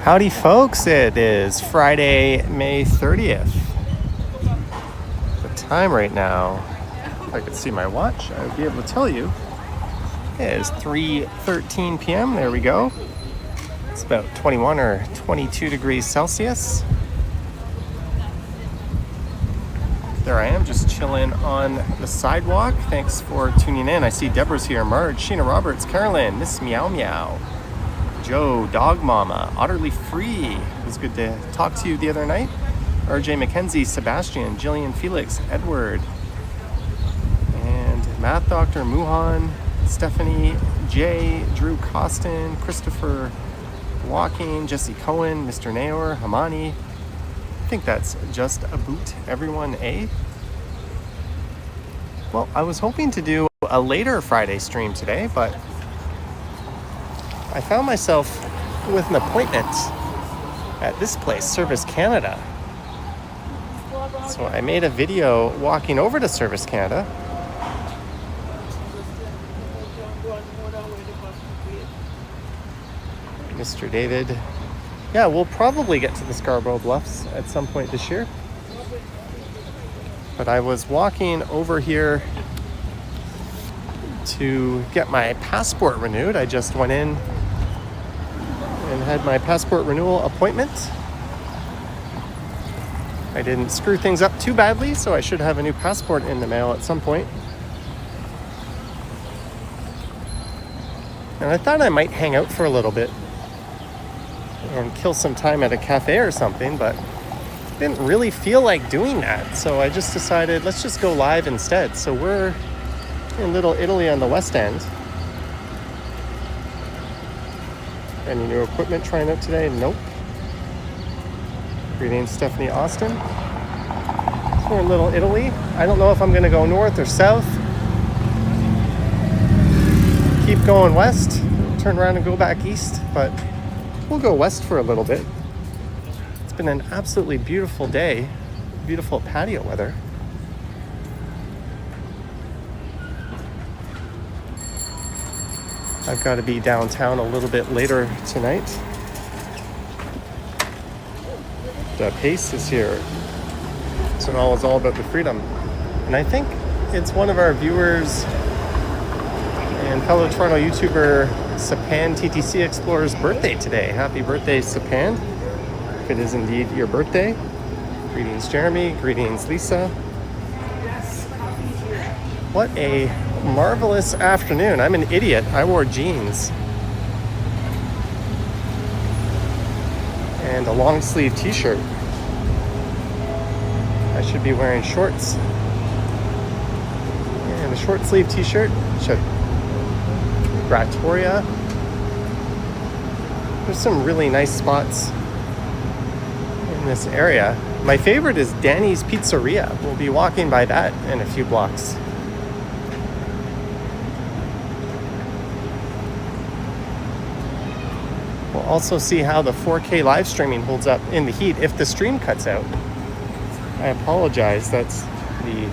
Howdy folks, it is Friday, May 30th. The time right now, if I could see my watch, I would be able to tell you, it is 3:13 p.m. There we go. It's about 21 or 22 degrees Celsius. There I am, just chilling on the sidewalk. Thanks for tuning in. I see Deborah's here, Marge, Sheena Roberts, Carolyn, Miss Meow Meow, Joe, Dog Mama, Utterly Free. It was good to talk to you the other night. RJ Mackenzie, Sebastian, Jillian Felix, Edward, and Math Dr. Muhan, Stephanie, Jay, Drew Costin, Christopher Walking, Jesse Cohen, Mr. Naor, Hamani. I think that's just a boot. Everyone, eh? Well, I was hoping to do a later Friday stream today, but I found myself with an appointment at this place, Service Canada. So I made a video walking over to Service Canada. Mr. David. Yeah, we'll probably get to the Scarborough Bluffs at some point this year. But I was walking over here to get my passport renewed. I just went in and had my passport renewal appointment. I didn't screw things up too badly, so I should have a new passport in the mail at some point. And I thought I might hang out for a little bit and kill some time at a cafe or something, but didn't really feel like doing that. So I just decided, let's just go live instead. So we're in Little Italy on the West End. Any new equipment trying out today? Nope. Greetings, Stephanie Austin. So we're in Little Italy. I don't know if I'm gonna go north or south. Keep going west, turn around and go back east, but we'll go west for a little bit. It's been an absolutely beautiful day, beautiful patio weather. I've got to be downtown a little bit later tonight. The pace is here. So now it's all about the freedom. And I think it's one of our viewers and fellow Toronto YouTuber Sapan TTC Explorer's birthday today. Happy birthday, Sapan. If it is indeed your birthday. Greetings, Jeremy. Greetings, Lisa. What a marvelous afternoon. I'm an idiot. I wore jeans and a long sleeve t-shirt. I should be wearing shorts and a short sleeve t-shirt. Gratoria. There's some really nice spots in this area. My favorite is Danny's Pizzeria. We'll be walking by that in a few blocks. We'll also see how the 4K live streaming holds up in the heat if the stream cuts out. I apologize, that's the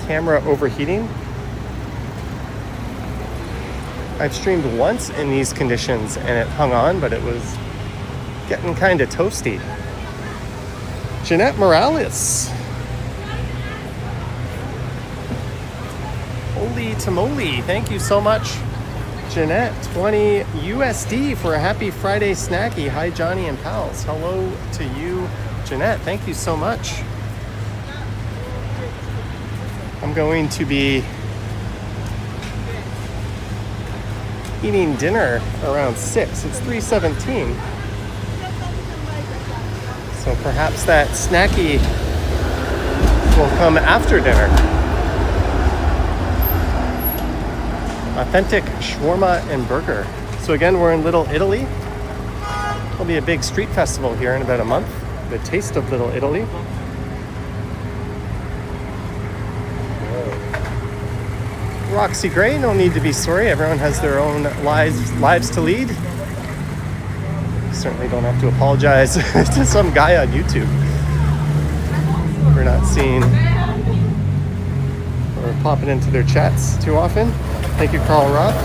camera overheating. I've streamed once in these conditions and it hung on, but it was getting kind of toasty. Jeanette Morales. Holy tamale, thank you so much. Jeanette, 20 USD for a happy Friday snacky. Hi, Johnny and pals. Hello to you, Jeanette. Thank you so much. I'm going to be eating dinner around 6. It's 3:17. So perhaps that snacky will come after dinner. Authentic shawarma and burger. So again, we're in Little Italy. There'll be a big street festival here in about a month. The Taste of Little Italy. Roxy Gray, no need to be sorry. Everyone has their own lives to lead. Certainly don't have to apologize to some guy on YouTube for not seeing or popping into their chats too often. Thank you, Carl Roth.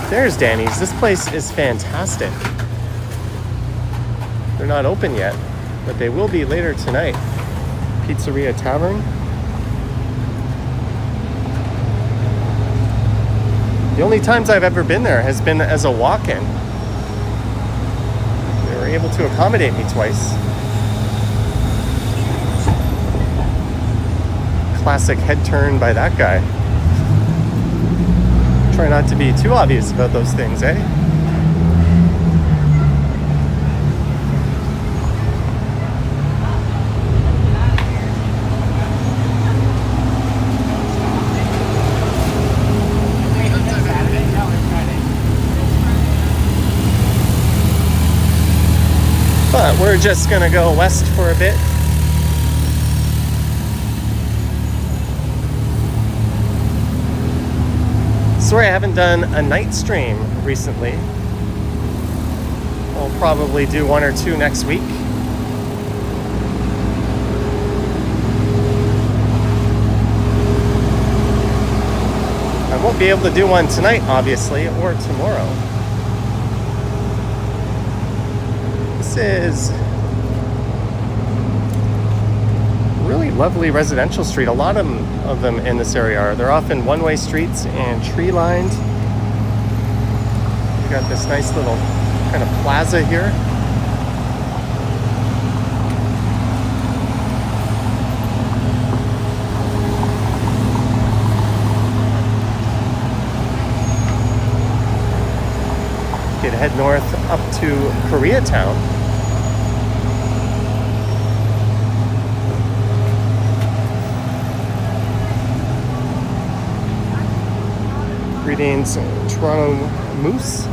There's Danny's. This place is fantastic. They're not open yet, but they will be later tonight. Pizzeria Tavern. The only times I've ever been there has been as a walk-in. They were able to accommodate me twice. Classic head turn by that guy. Try not to be too obvious about those things, eh? But we're just gonna go west for a bit. Sorry I haven't done a night stream recently. We'll probably do one or two next week. I won't be able to do one tonight, obviously, or tomorrow. This is really lovely residential street. A lot of them in this area are. They're often one-way streets and tree-lined. We got this nice little kind of plaza here. You could head north up to Koreatown. Greetings, Toronto Moose.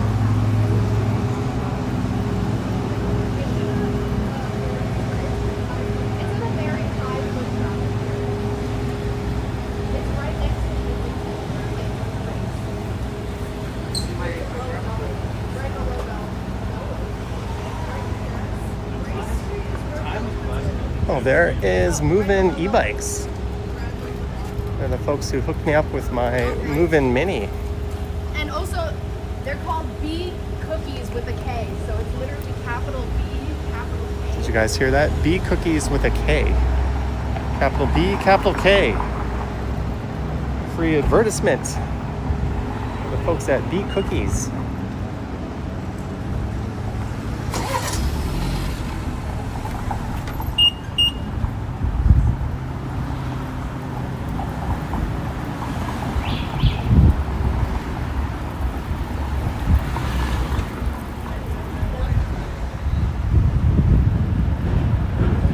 Oh, there is Move-In e-bikes. They're the folks who hooked me up with my Move-In Mini. And also, they're called B cookies with a K, so it's literally capital B, capital K. Did you guys hear that? B cookies with a K. Capital B, capital K. Free advertisement for the folks at B Cookies.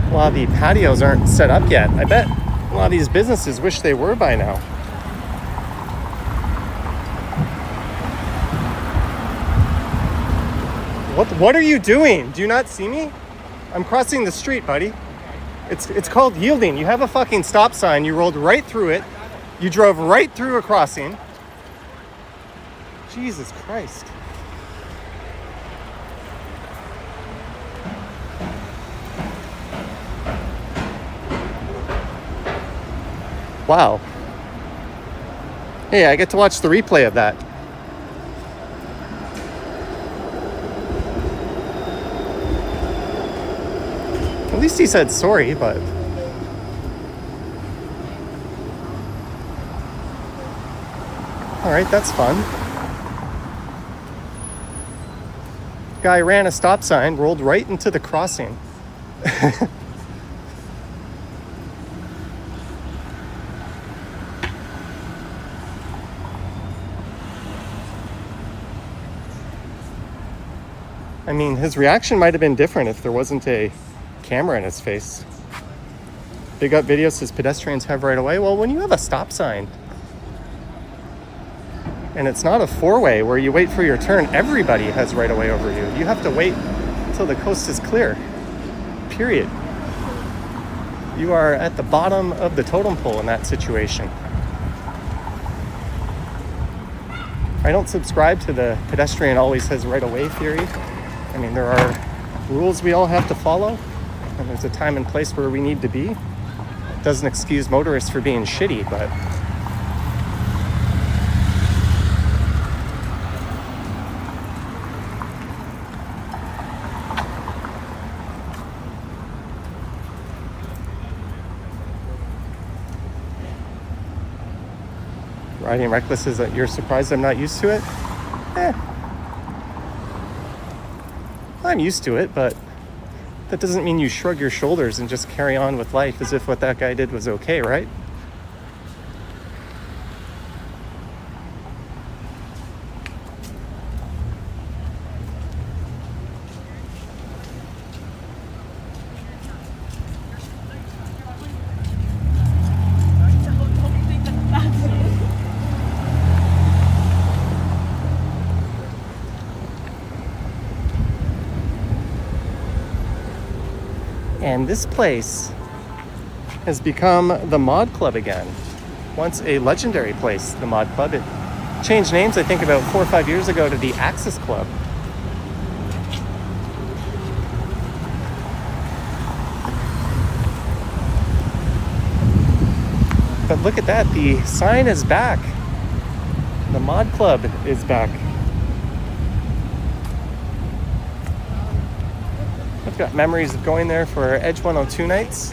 A lot of the patios aren't set up yet. I bet a lot of these businesses wish they were by now. What are you doing? Do you not see me? I'm crossing the street, buddy. It's called yielding. You have a fucking stop sign. You rolled right through it. You drove right through a crossing. Jesus Christ. Wow. Hey, I get to watch the replay of that. At least he said sorry, but... Alright, that's fun. Guy ran a stop sign, rolled right into the crossing. I mean, his reaction might have been different if there wasn't a camera in his face. Big Up Video says pedestrians have right of way. Well, when you have a stop sign and it's not a four-way where you wait for your turn, everybody has right of way over you. You have to wait until the coast is clear. Period. You are at the bottom of the totem pole in that situation. I don't subscribe to the pedestrian always has right of way theory. I mean, there are rules we all have to follow, and there's a time and place where we need to be. It doesn't excuse motorists for being shitty, but Riding reckless is that you're surprised I'm not used to it? I'm used to it, but that doesn't mean you shrug your shoulders and just carry on with life as if what that guy did was okay, right? And this place has become the Mod Club again. Once a legendary place, the Mod Club. It changed names, I think, about 4 or 5 years ago to the Axis Club. But look at that, the sign is back. The Mod Club is back. I've got memories of going there for Edge 102 nights.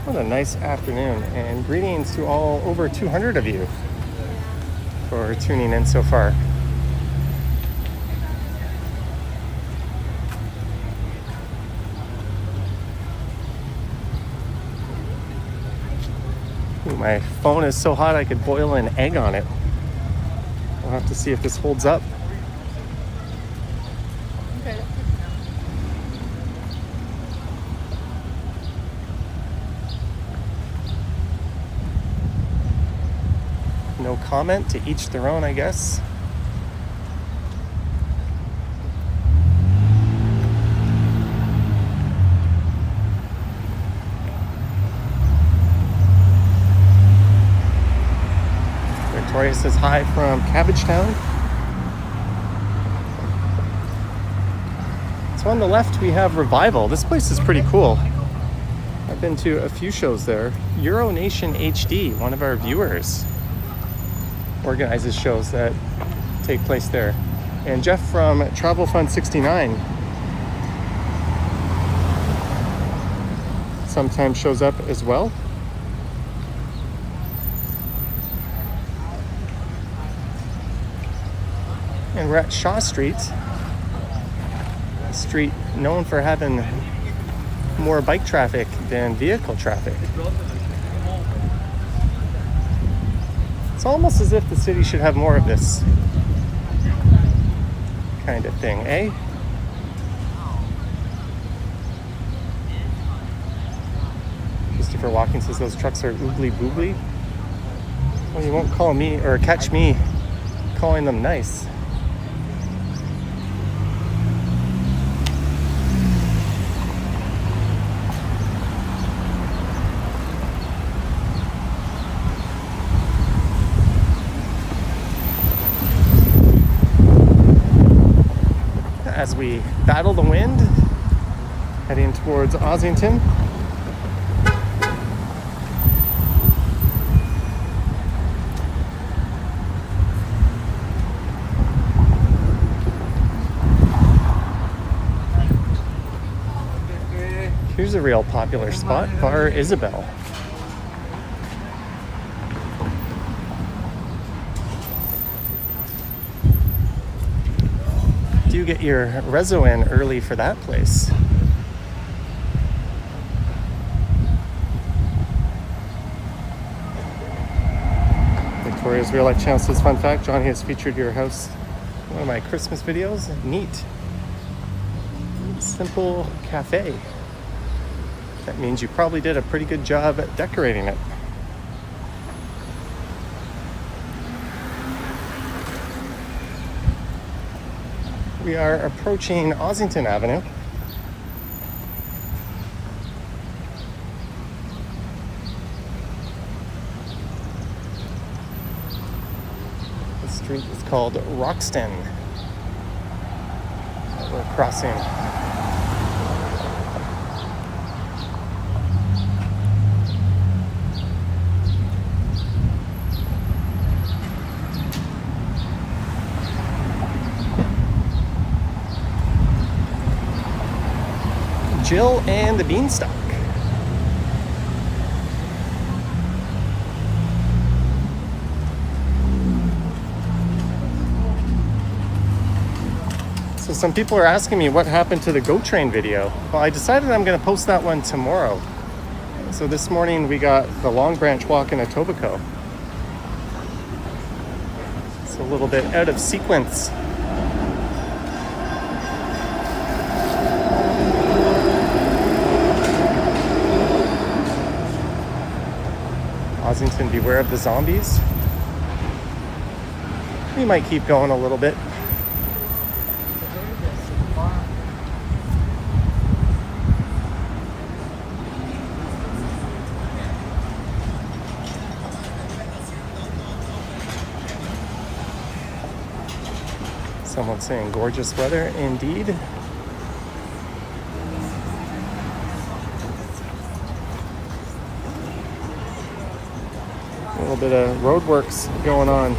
What a nice afternoon, and greetings to all over 200 of you for tuning in so far. Ooh, my phone is so hot I could boil an egg on it. We'll have to see if this holds up. Okay. No comment, to each their own, I guess. Victoria says hi from Cabbagetown. So on the left we have Revival. This place is pretty cool. I've been to a few shows there. Euronation HD, one of our viewers, organizes shows that take place there. And Jeff from Travel Fund 69 sometimes shows up as well. And we're at Shaw Street, a street known for having more bike traffic than vehicle traffic. It's almost as if the city should have more of this kind of thing, eh? Christopher Walking says those trucks are oogly boogly. Well, you won't call me or catch me calling them nice. As we battle the wind, heading towards Ossington. Here's a real popular spot, Bar Isabel. Do get your reso in early for that place. Victoria's Real Life Channel says, fun fact, Johnny has featured your house in one of my Christmas videos. Neat. Simple cafe. That means you probably did a pretty good job at decorating it. We are approaching Ossington Avenue. The street is called Roxton that we're crossing. Jill and the Beanstalk. So some people are asking me what happened to the GO Train video. Well, I decided I'm going to post that one tomorrow. So this morning we got the Long Branch walk in Etobicoke. It's a little bit out of sequence. Ossington, beware of the zombies. We might keep going a little bit. Someone saying gorgeous weather indeed. A little bit of roadworks going on.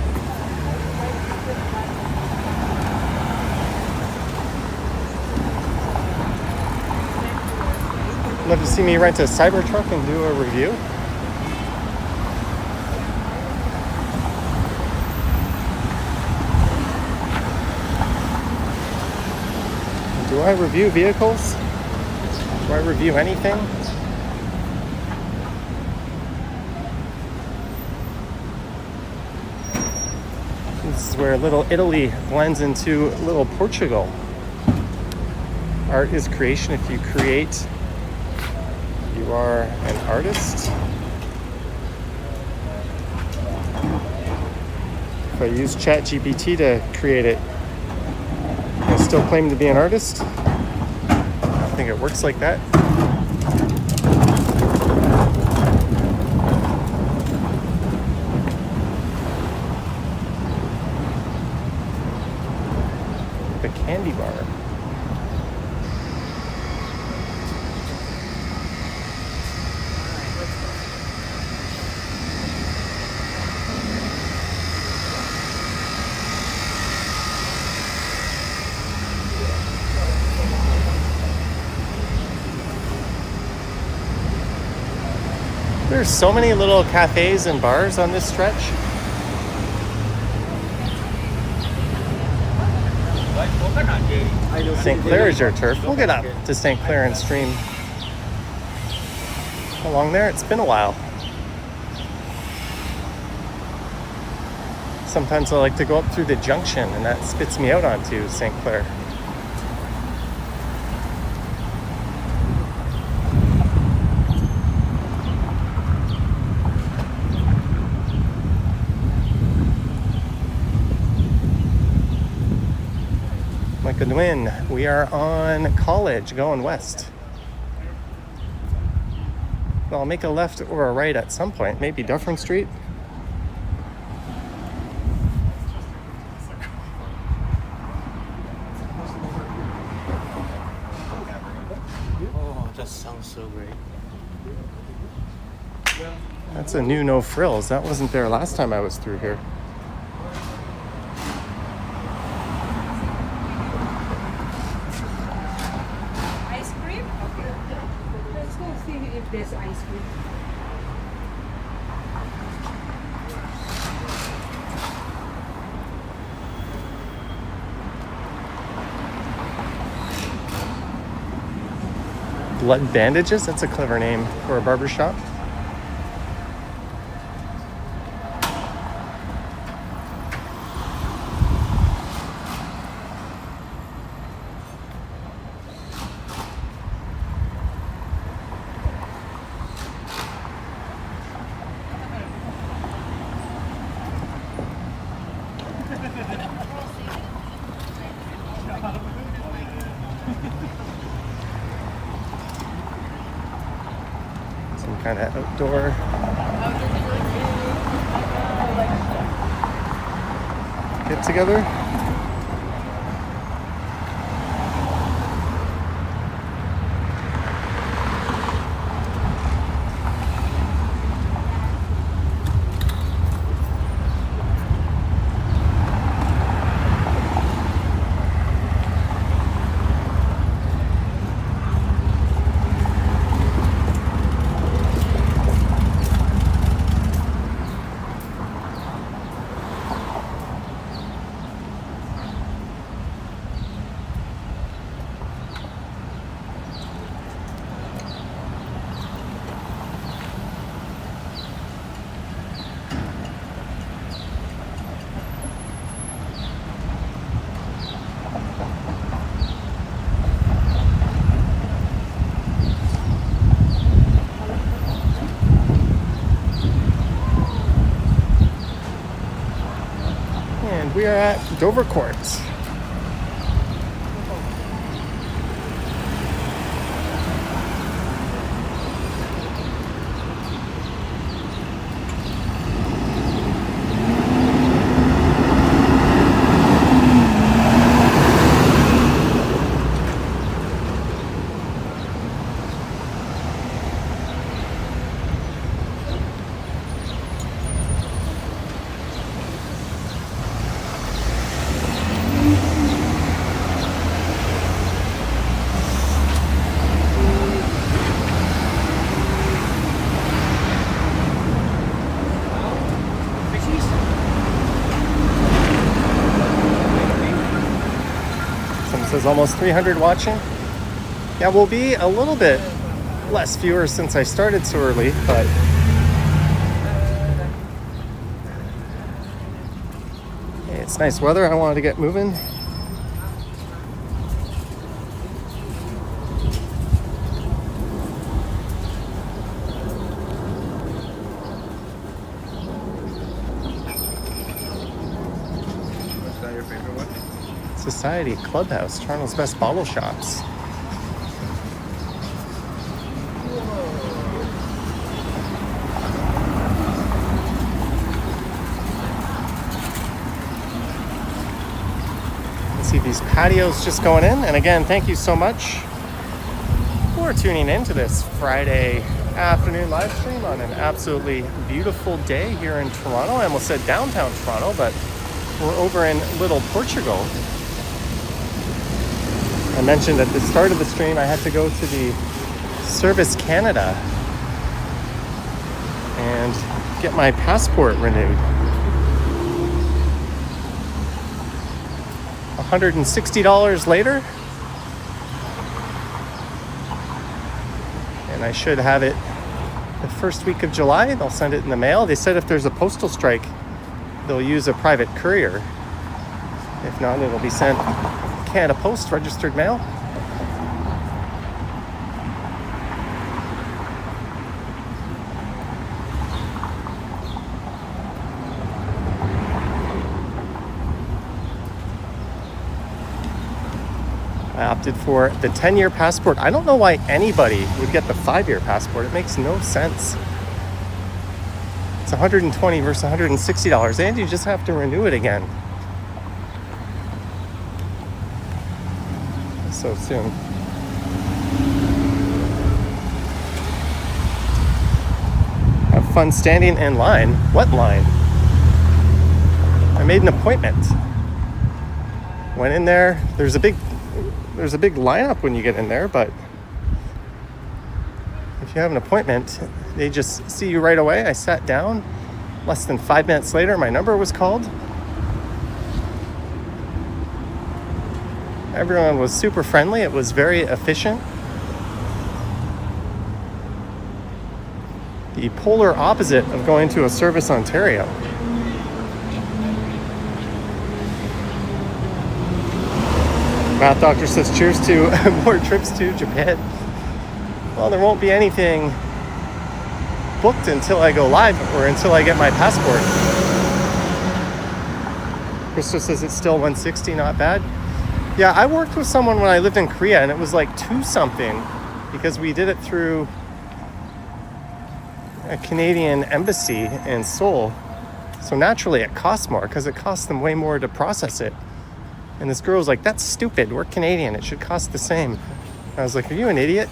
Love to see me rent a Cybertruck and do a review. Do I review vehicles? Do I review anything? This is where Little Italy blends into Little Portugal. Art is creation. If you create, you are an artist. If I use ChatGPT to create it, I still claim to be an artist. I don't think it works like that. The candy bar. There's so many little cafes and bars on this stretch. St. Clair is your turf. We'll get up to St. Clair and stream along there. It's been a while. Sometimes I like to go up through the junction and that spits me out onto St. Clair. Goodwin, we are on College going west. Well, I'll make a left or a right at some point, maybe Dufferin Street. Oh, that sounds so great. That's a new no frills. That wasn't there last time I was through here. There's ice cream. Blood Bandages? That's a clever name for a barber shop. Kind of outdoor. Get together. And we are at Dover Court. Says almost 300 watching. Yeah, we'll be a little bit less viewers since I started so early, but hey, it's nice weather. I wanted to get moving. What's that your favorite one? Society Clubhouse, Toronto's best bottle shops. See these patios just going in. And again, thank you so much for tuning in to this Friday afternoon live stream on an absolutely beautiful day here in Toronto. I almost said downtown Toronto, but we're over in Little Portugal. I mentioned at the start of the stream I had to go to the Service Canada and get my passport renewed. $160 later, and I should have it the first week of July. They'll send it in the mail. They said if there's a postal strike, they'll use a private courier. If not, it'll be sent Canada Post registered mail. I opted for the 10-year passport. I don't know why anybody would get the 5-year passport. It makes no sense. It's $120 versus $160, and you just have to renew it again. So soon. Have fun standing in line. What line? I made an appointment. Went in there. There's a big lineup when you get in there, but if you have an appointment, they just see you right away. I sat down. Less than 5 minutes later, my number was called. Everyone was super friendly. It was very efficient. The polar opposite of going to a Service Ontario. Math Doctor says cheers to more trips to Japan. Well, there won't be anything booked until I go live or until I get my passport. Krista says it's still 160, not bad. Yeah, I worked with someone when I lived in Korea, and it was like 2 something because we did it through a Canadian embassy in Seoul. So naturally it costs more because it costs them way more to process it. And this girl was like, that's stupid. We're Canadian. It should cost the same. I was like, are you an idiot?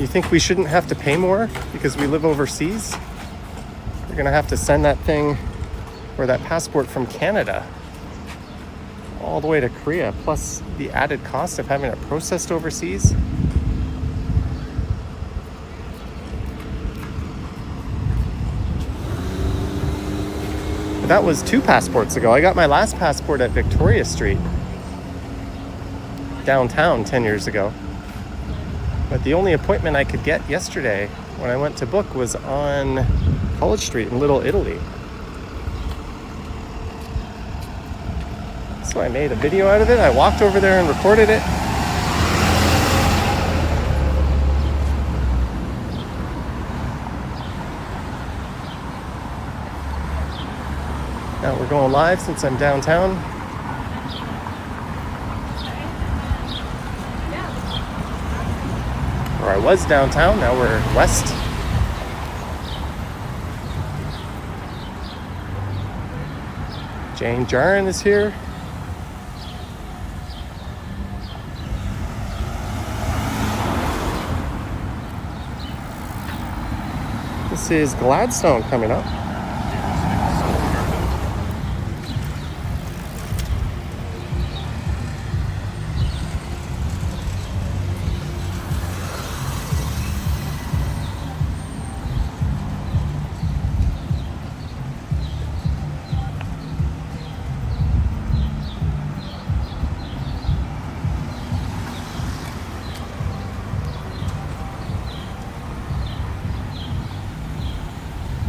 You think we shouldn't have to pay more because we live overseas? We're going to have to send that thing or that passport from Canada all the way to Korea, plus the added cost of having it processed overseas. But that was 2 passports ago. I got my last passport at Victoria Street, downtown 10 years ago. But the only appointment I could get yesterday when I went to book was on College Street in Little Italy. So I made a video out of it. I walked over there and recorded it. Now we're going live since I'm downtown. Or I was downtown, now we're west. Jane Jarin is here. This is Gladstone coming up.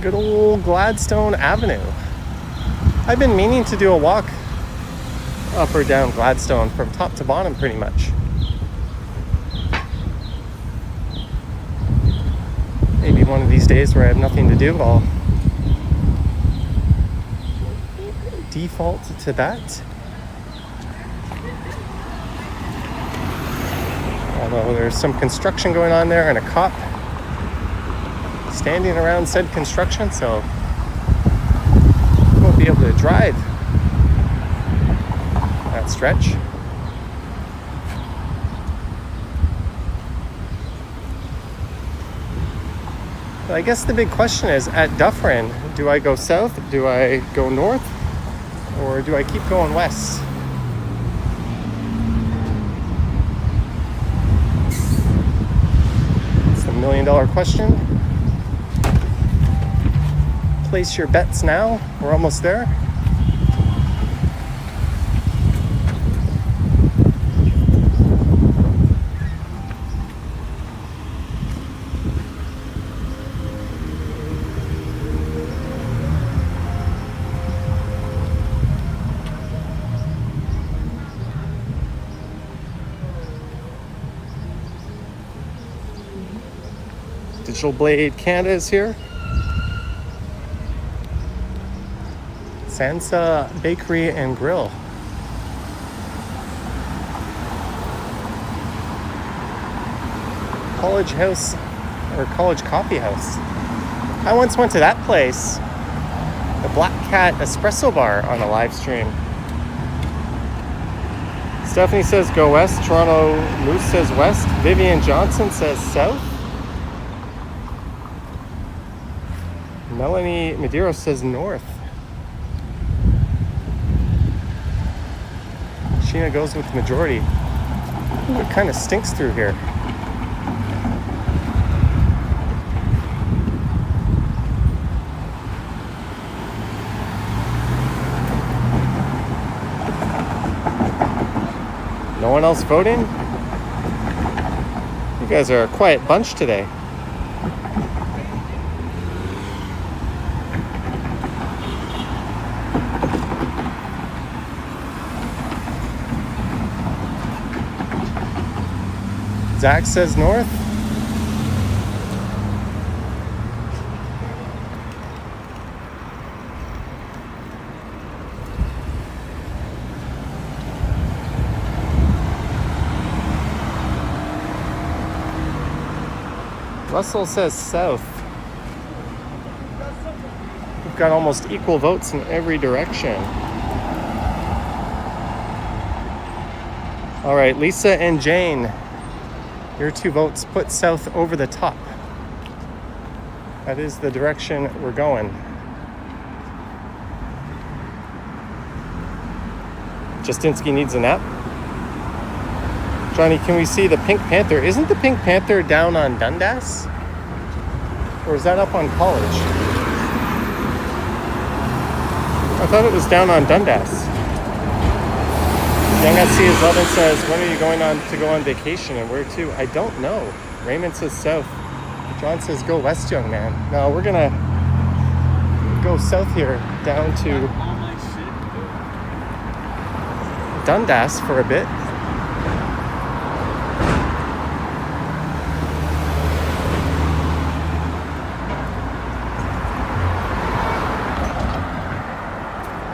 Good old Gladstone Avenue. I've been meaning to do a walk up or down Gladstone from top to bottom pretty much. Maybe one of these days where I have nothing to do, I'll default to that. Although there's some construction going on there and a cop standing around said construction, so won't be able to drive that stretch. But I guess the big question is, at Dufferin, do I go south, do I go north, or do I keep going west? It's the $1,000,000 question. Place your bets now. We're almost there. Digital Blade Canada is here. Sansa Bakery and Grill. College House or College Coffee House. I once went to that place, the Black Cat Espresso Bar, on a live stream. Stephanie says go west. Toronto Moose says west. Vivian Johnson says south. Melanie Medeiros says north. Sheena goes with the majority. Ooh, it kind of stinks through here. No one else voting? You guys are a quiet bunch today. Zach says north. Russell says south. We've got almost equal votes in every direction. All right, Lisa and Jane. Your two votes put south over the top. That is the direction we're going. Justinsky needs a nap. Johnny, can we see the Pink Panther? Isn't the Pink Panther down on Dundas? Or is that up on College? I thought it was down on Dundas. Young SC11 says, when are you going on to go on vacation and where to? I don't know. Raymond says south. John says go west, young man. No, we're gonna go south here down to Dundas for a bit.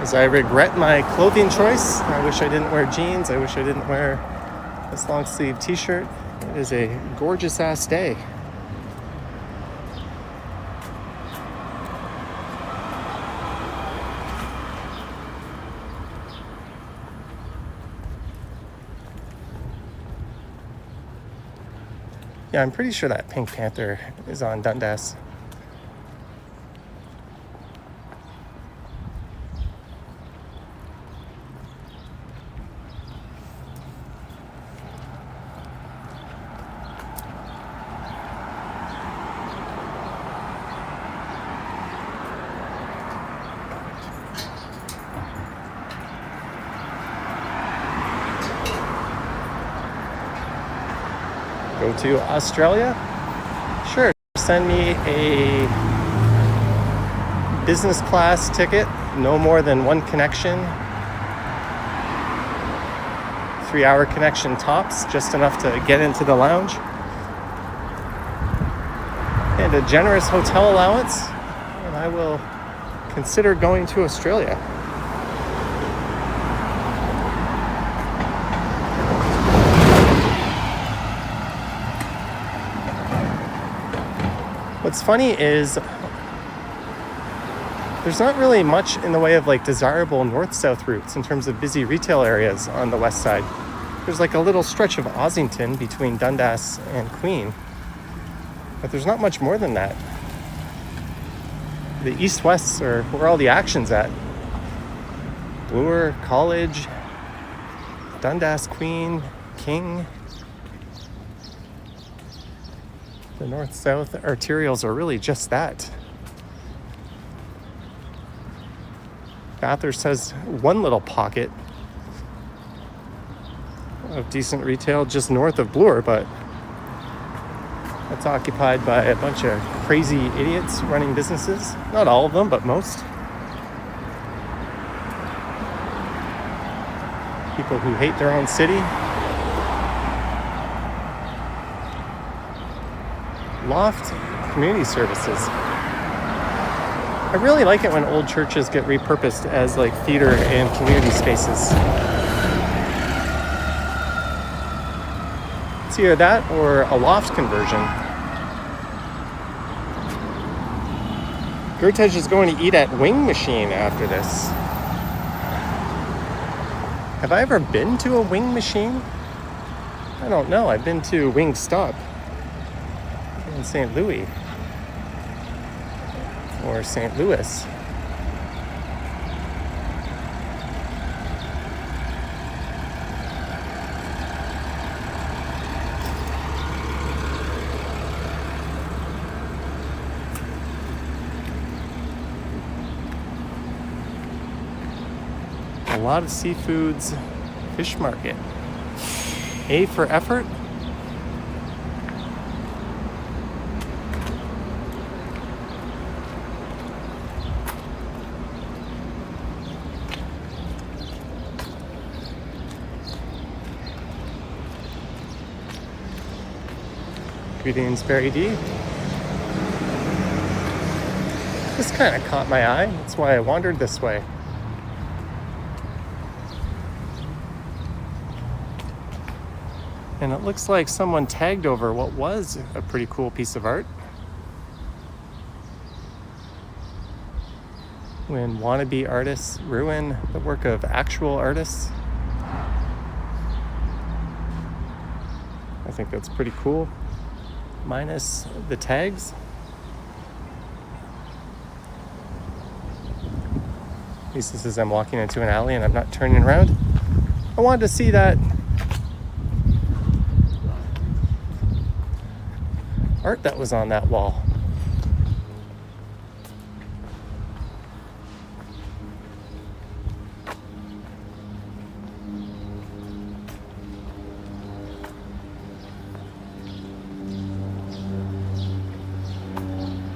As I regret my clothing choice. I wish I didn't wear jeans. I wish I didn't wear this long sleeve t-shirt. It is a gorgeous ass day. Yeah, I'm pretty sure that Pink Panther is on Dundas. Go to Australia? Sure, send me a business class ticket, no more than one connection. 3-hour connection tops, just enough to get into the lounge. And a generous hotel allowance, and I will consider going to Australia. What's funny is there's not really much in the way of like desirable north-south routes in terms of busy retail areas on the west side. There's like a little stretch of Ossington between Dundas and Queen, but there's not much more than that. The east-wests are where all the action's at. Bloor, College, Dundas, Queen, King. The north-south arterials are really just that. Bathurst has one little pocket of decent retail just north of Bloor, but that's occupied by a bunch of crazy idiots running businesses. Not all of them, but most. People who hate their own city. Loft Community Services. I really like it when old churches get repurposed as like theater and community spaces. It's either that or a loft conversion. Gertej is going to eat at Wing Machine after this. Have I ever been to a Wing Machine? I don't know. I've been to Wing Stop in St. Louis or St. Louis. A lot of seafoods, fish market. A for effort. Greetings, Barry D. This kind of caught my eye. That's why I wandered this way. And it looks like someone tagged over what was a pretty cool piece of art. When wannabe artists ruin the work of actual artists. I think that's pretty cool. Minus the tags. At least this is I'm walking into an alley and I'm not turning around. I wanted to see that art that was on that wall.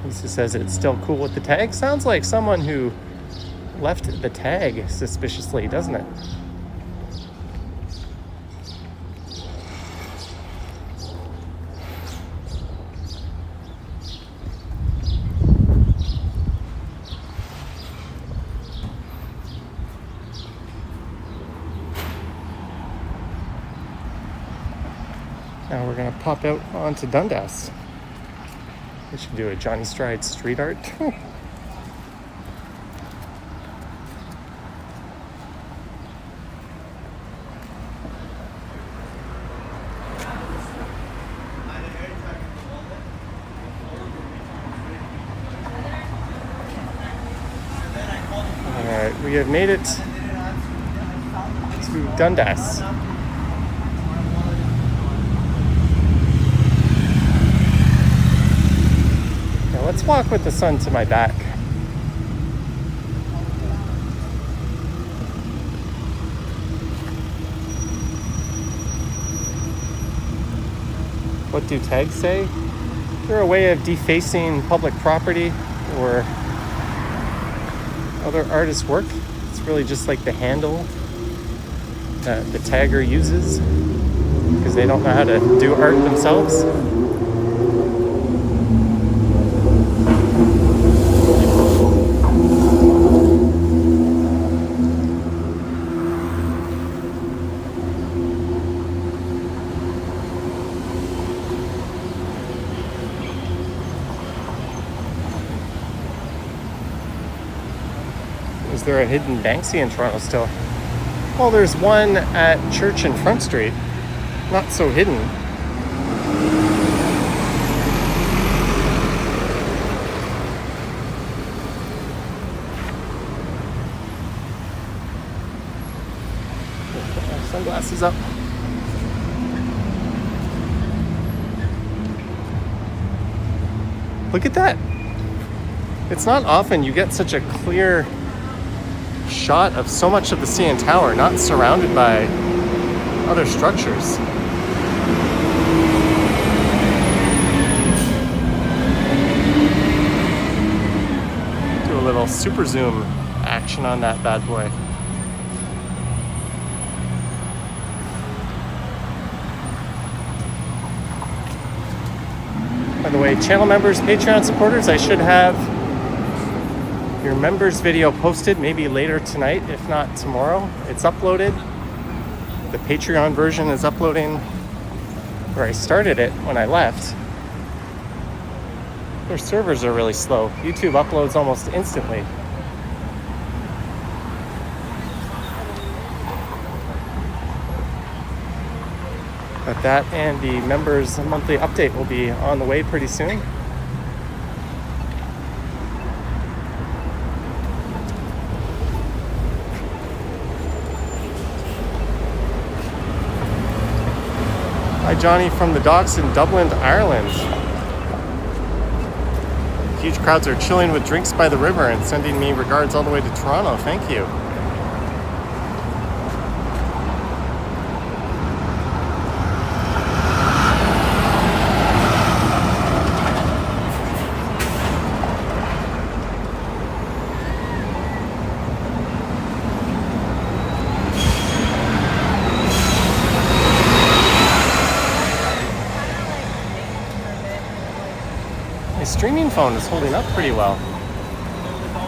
Lisa says it's still cool with the tag. Sounds like someone who left the tag suspiciously, doesn't it? Now we're gonna pop out onto Dundas. We should do a Johnny Stride street art. Alright, we have made it to Dundas. Now let's walk with the sun to my back. What do tags say? They're a way of defacing public property or other artists' work. It's really just like the handle that the tagger uses because they don't know how to do art themselves. Is there a hidden Banksy in Toronto still? Well, there's one at Church and Front Street. Not so hidden. Put my sunglasses up. Look at that. It's not often you get such a clear shot of so much of the CN Tower, not surrounded by other structures. Do a little super zoom action on that bad boy. By the way, channel members, Patreon supporters, I should have your members video posted maybe later tonight, if not tomorrow. It's uploaded. The Patreon version is uploading where I started it when I left. Their servers are really slow. YouTube uploads almost instantly. But that and the members monthly update will be on the way pretty soon. Hi Johnny from the docks in Dublin, Ireland. Huge crowds are chilling with drinks by the river and sending me regards all the way to Toronto. Thank you. My streaming phone is holding up pretty well.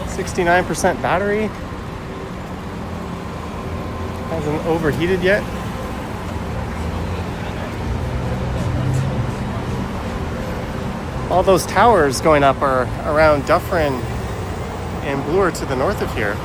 69% battery. Hasn't overheated yet. All those towers going up are around Dufferin and Bloor to the north of here.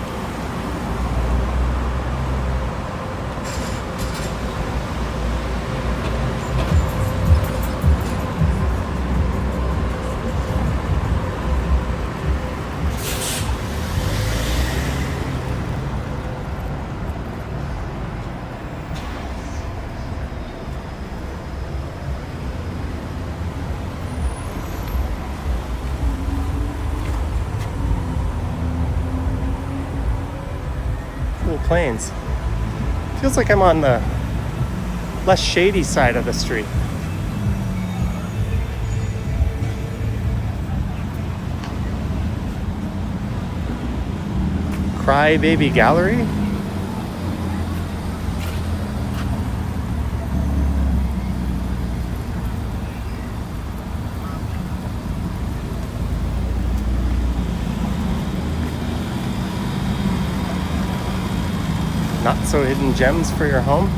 Plains. Feels like I'm on the less shady side of the street. Cry Baby Gallery. Not so hidden gems for your home.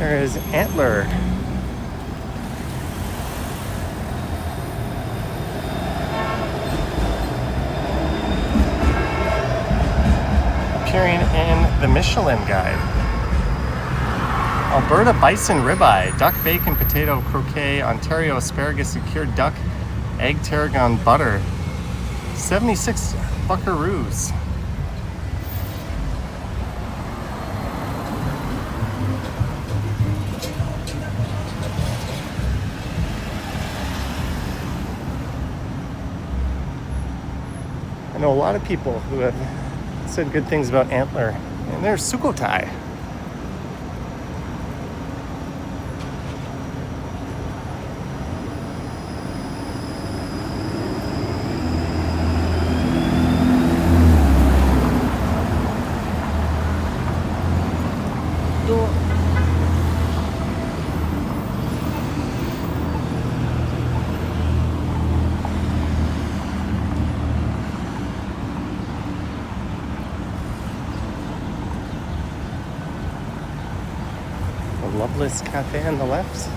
There is Antler. Appearing in the Michelin Guide. Alberta bison ribeye, duck bacon potato croquet, Ontario asparagus and cured duck, egg tarragon butter. 76 buckaroos. I know a lot of people who have said good things about Antler, and there's Sukhothai. Loveless Cafe on the left.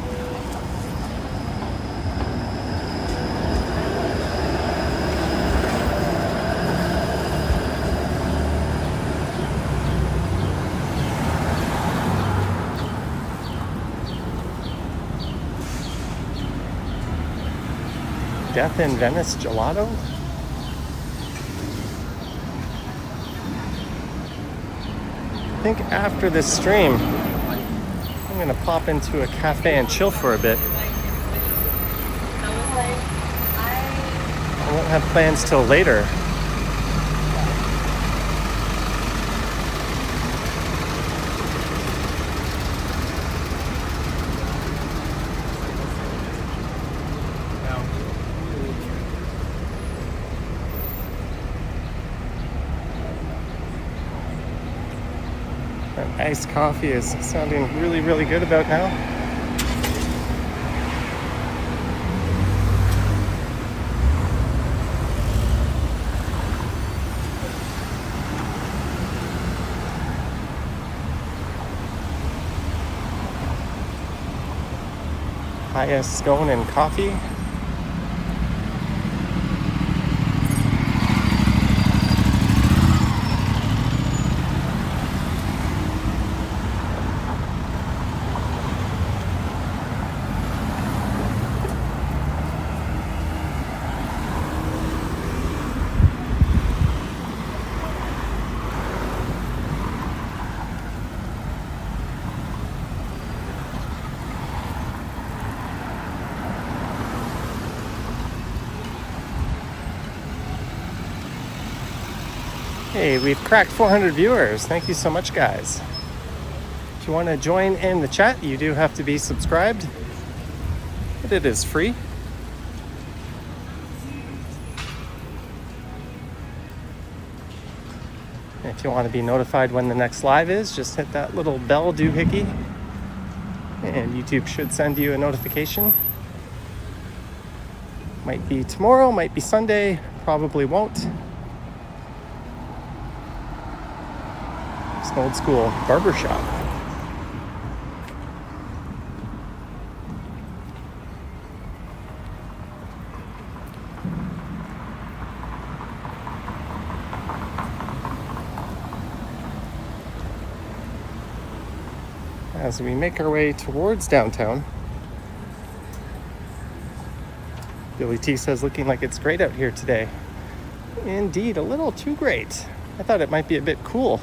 Death in Venice Gelato. I think after this stream, I'm gonna pop into a cafe and chill for a bit. I won't have plans till later. That iced coffee is sounding really, really good about now. Highest scone and coffee. Hey, we've cracked 400 viewers. Thank you so much, guys. If you want to join in the chat, you do have to be subscribed, but it is free. If you want to be notified when the next live is, just hit that little bell doohickey, and YouTube should send you a notification. Might be tomorrow, might be Sunday, probably won't. It's an old school barber shop. As we make our way towards downtown, Billy T says, looking like it's great out here today. Indeed, a little too great. I thought it might be a bit cool.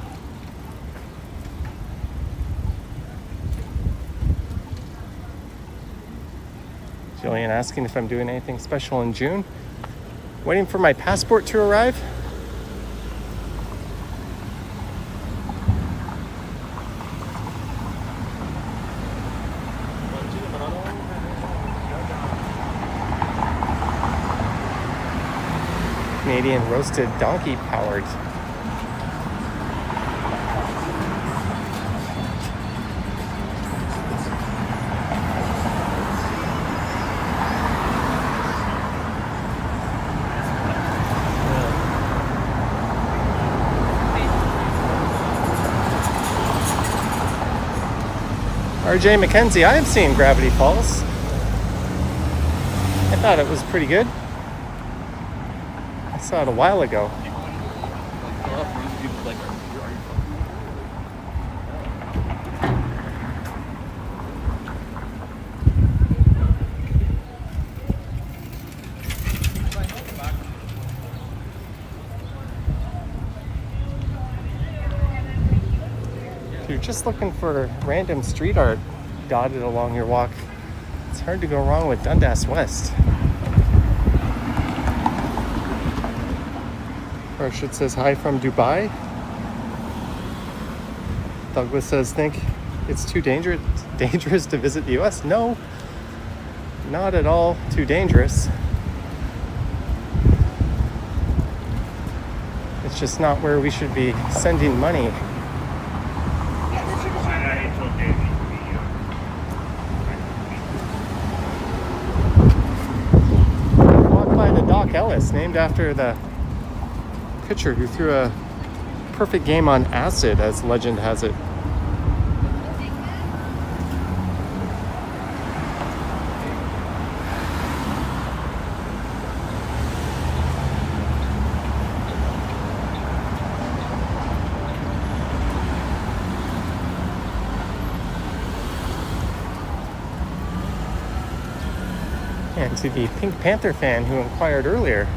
Jillian asking if I'm doing anything special in June. Waiting for my passport to arrive. Canadian roasted donkey powered. RJ McKenzie, I have seen Gravity Falls. I thought it was pretty good. I saw it a while ago. If you're just looking for random street art dotted along your walk, it's hard to go wrong with Dundas West. Rashid says hi from Dubai. Douglas says, think it's too dangerous to visit the US? No, not at all too dangerous. It's just not where we should be sending money. Walk by the Doc Ellis, named after the pitcher who threw a perfect game on acid, as legend has it. And to the Pink Panther fan who inquired earlier,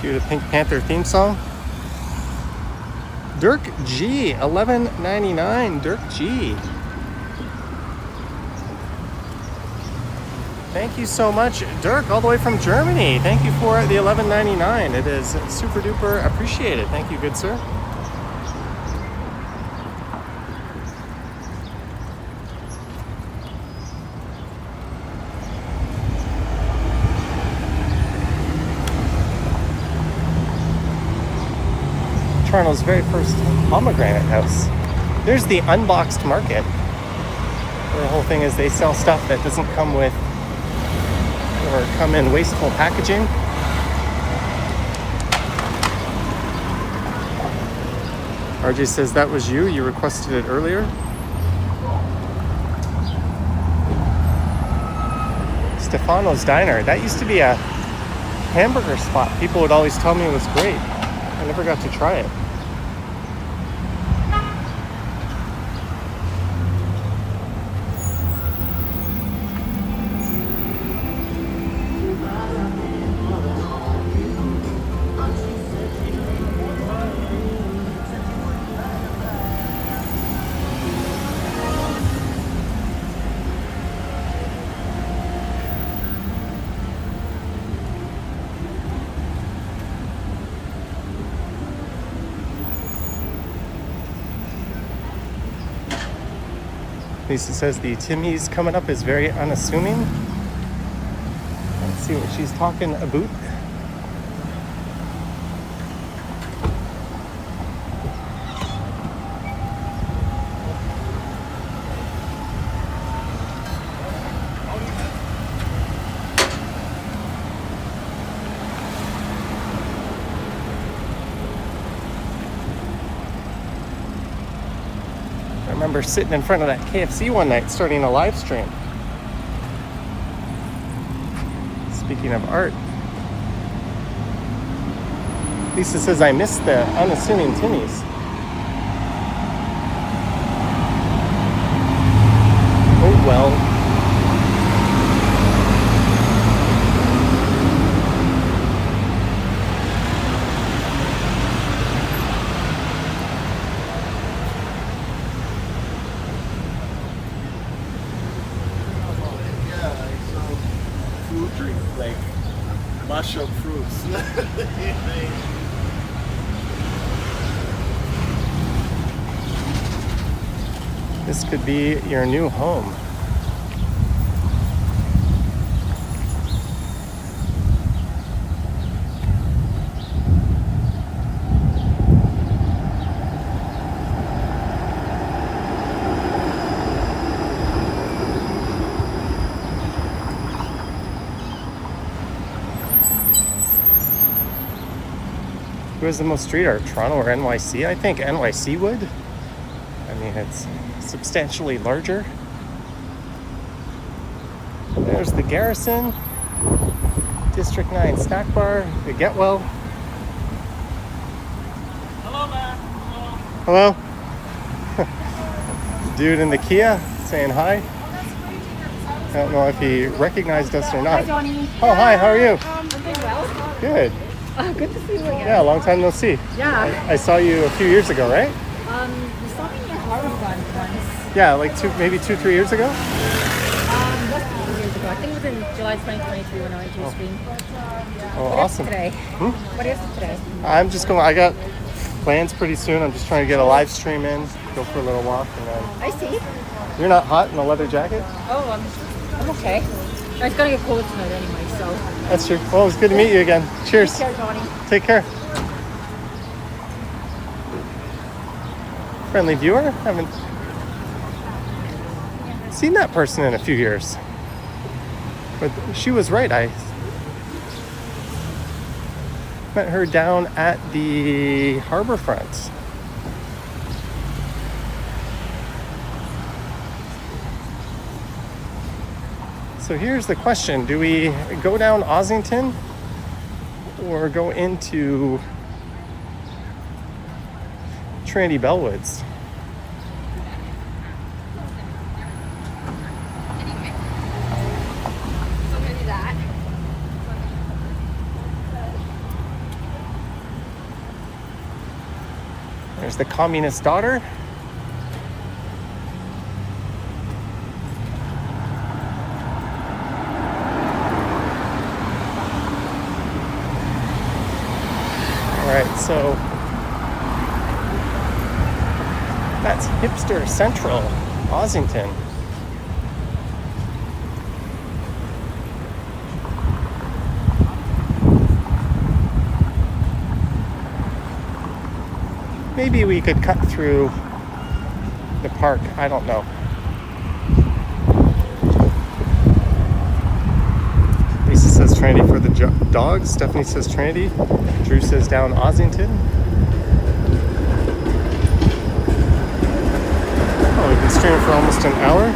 cue the Pink Panther theme song. Dirk G, $11.99. Dirk G. Thank you so much, Dirk, all the way from Germany. Thank you for the $11.99. It is super duper appreciated. Thank you, good sir. Toronto's very first pomegranate house. There's the Unboxed Market, where the whole thing is they sell stuff that doesn't come with or come in wasteful packaging. RJ says that was you requested it earlier. Stefano's Diner, that used to be a hamburger spot. People would always tell me it was great. I never got to try it. Lisa says the Timmy's coming up is very unassuming. Let's see what she's talking about. I remember sitting in front of that KFC one night starting a live stream. Speaking of art, Lisa says I missed the unassuming Timmy's. Oh well. Mash up fruits. This could be your new home. Who has the most street art, Toronto or NYC? I think NYC would. I mean, it's substantially larger. There's the Garrison, District 9 Snack Bar, the Get Well. Hello, man. Hello. Hello. Dude in the Kia saying hi. I don't know if he recognized us or not. Hi, Johnny. Oh, hi, how are you? I'm doing well. Good. Good to see you again. Yeah, long time no see. Yeah. I saw you a few years ago, right? You saw me in Harvard once. Yeah, like maybe 2-3 years ago? Less than 2 years ago. I think it was in July 2023 when I went to your stream. Oh, What awesome. is today? Hmm? What is it today? I'm just going, I got plans pretty soon. I'm just trying to get a live stream in, go for a little walk, and then... I see. You're not hot in a leather jacket? Oh, I'm okay. It's gonna get cold tonight anyway, so. That's true. Well, it was good to meet you again. Cheers. Take care, Johnny. Take care. Friendly viewer? Haven't seen that person in a few years. But she was right. I met her down at the harbor front. So here's the question. Do we go down Ossington or go into Trinity Bellwoods? So I'm gonna do that. There's the communist daughter. All right, so that's Hipster Central, Ossington. Maybe we could cut through the park. I don't know. Lisa says Trinity for the dogs. Stephanie says Trinity. Drew says down Ossington. Oh, we've been streaming for almost an hour.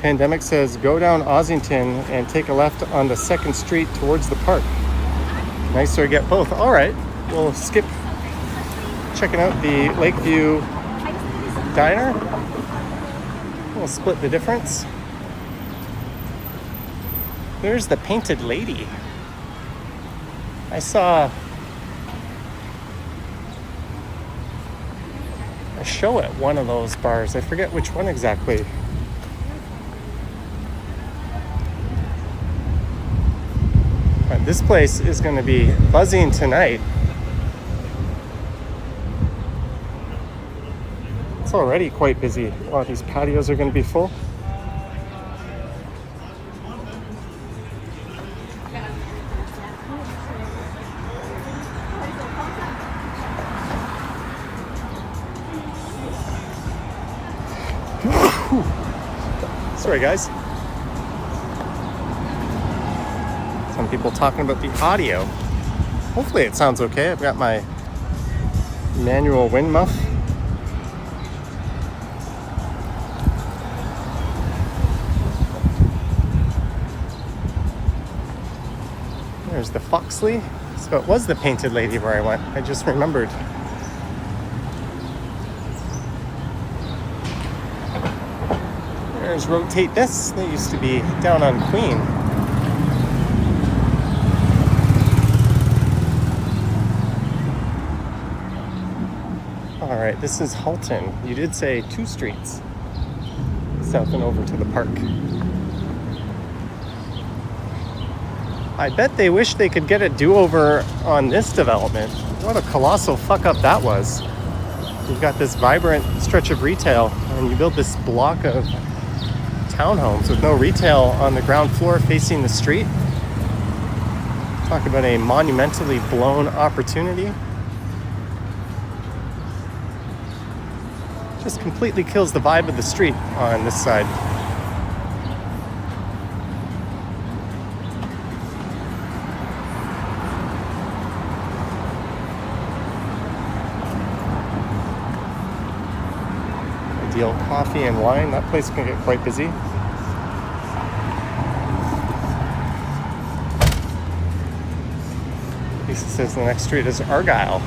Pandemic says go down Ossington and take a left on the 2nd Street towards the park. Nicer to get both. All right, we'll skip checking out the Lakeview Diner. We'll split the difference. There's the Painted Lady. I saw a show at one of those bars. I forget which one exactly. This place is going to be buzzing tonight. It's already quite busy. A lot of these patios are going to be full. Sorry, guys. Some people talking about the audio. Hopefully it sounds okay. I've got my manual wind muff. There's the Foxley. So it was the Painted Lady where I went. I just remembered. There's Rotate This. They used to be down on Queen. All right, this is Halton. You did say 2 streets south and over to the park. I bet they wish they could get a do-over on this development. What a colossal fuck up that was. You've got this vibrant stretch of retail, and you build this block of townhomes with no retail on the ground floor facing the street. Talk about a monumentally blown opportunity. Just completely kills the vibe of the street on this side. Ideal coffee and wine. That place can get quite busy. Lisa says the next street is Argyle.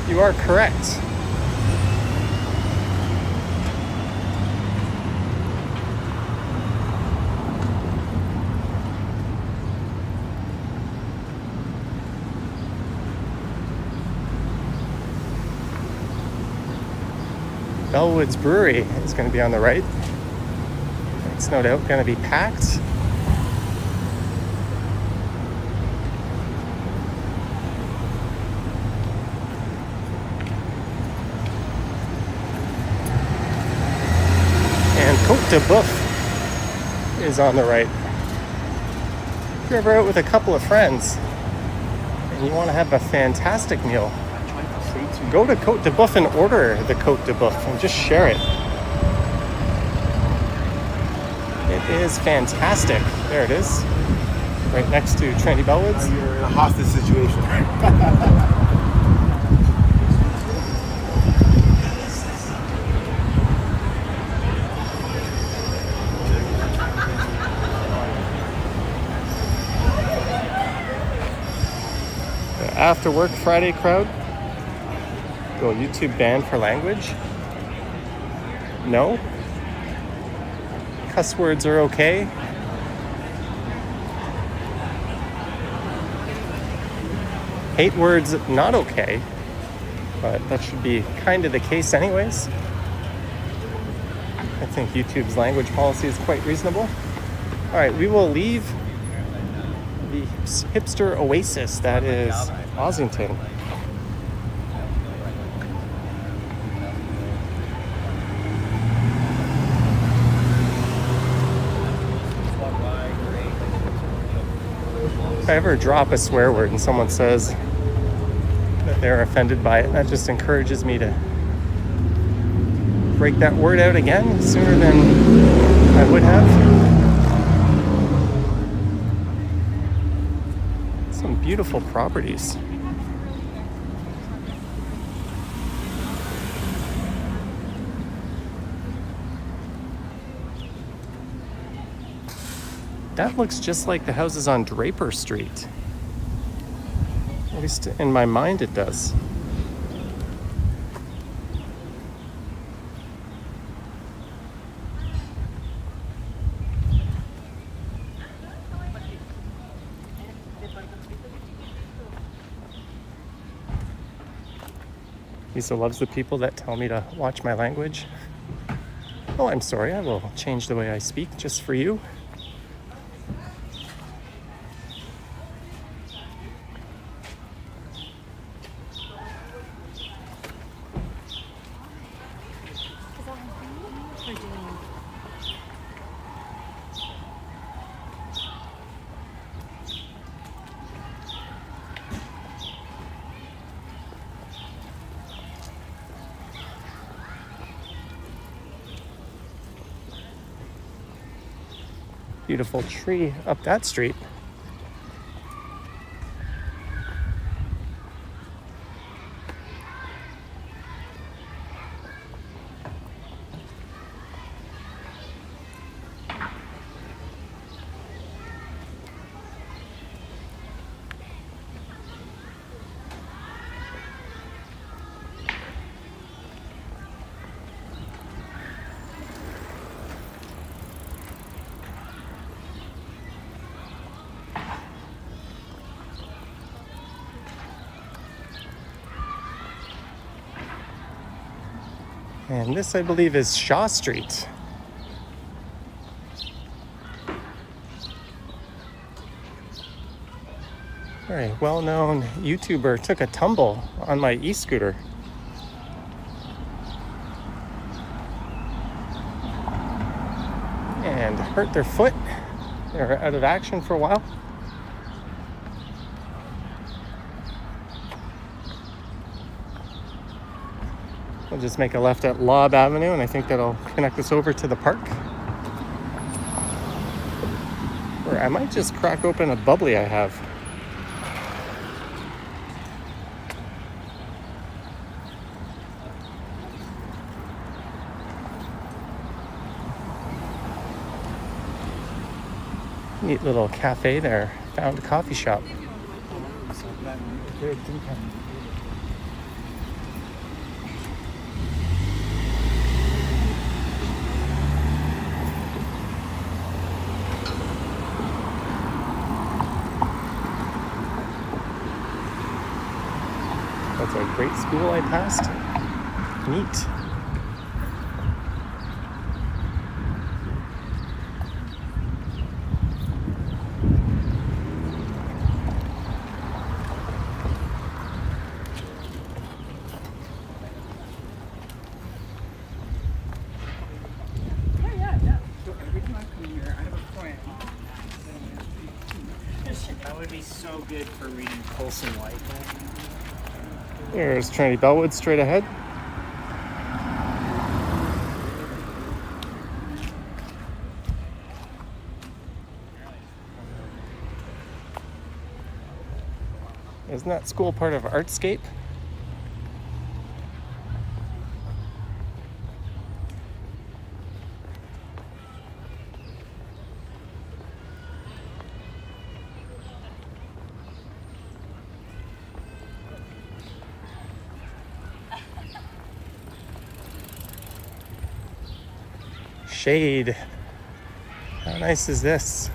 You are correct. Bellwoods Brewery is going to be on the right. It's no doubt going to be packed. And Côte de Boeuf is on the right. If you're ever out with a couple of friends and you want to have a fantastic meal, go to Côte de Boeuf and order the Côte de Boeuf and just share it. It is fantastic. There it is. Right next to Trinity Bellwoods. You're in a hostage situation. The after work Friday crowd. Go YouTube banned for language? No? Cuss words are okay? Hate words not okay, but that should be kind of the case anyways. I think YouTube's language policy is quite reasonable. All right, we will leave the hipster oasis that is Ossington. If I ever drop a swear word and someone says that they're offended by it, that just encourages me to break that word out again sooner than I would have. Some beautiful properties. That looks just like the houses on Draper Street. At least in my mind it does. Lisa loves the people that tell me to watch my language. Oh, I'm sorry, I will change the way I speak just for you. Beautiful tree up that street. And this, I believe, is Shaw Street. Very well-known YouTuber took a tumble on my e-scooter. and hurt their foot. They're out of action for a while. We'll just make a left at Lob Avenue, and I think that'll connect us over to the park. Or I might just crack open a bubbly I have. Neat little cafe there. Found a coffee shop. That's a great school I passed. Neat. That would be so good for reading Pulse and White. There's Trinity Bellwoods straight ahead. Isn't that school part of Artscape? Shade. How nice is this?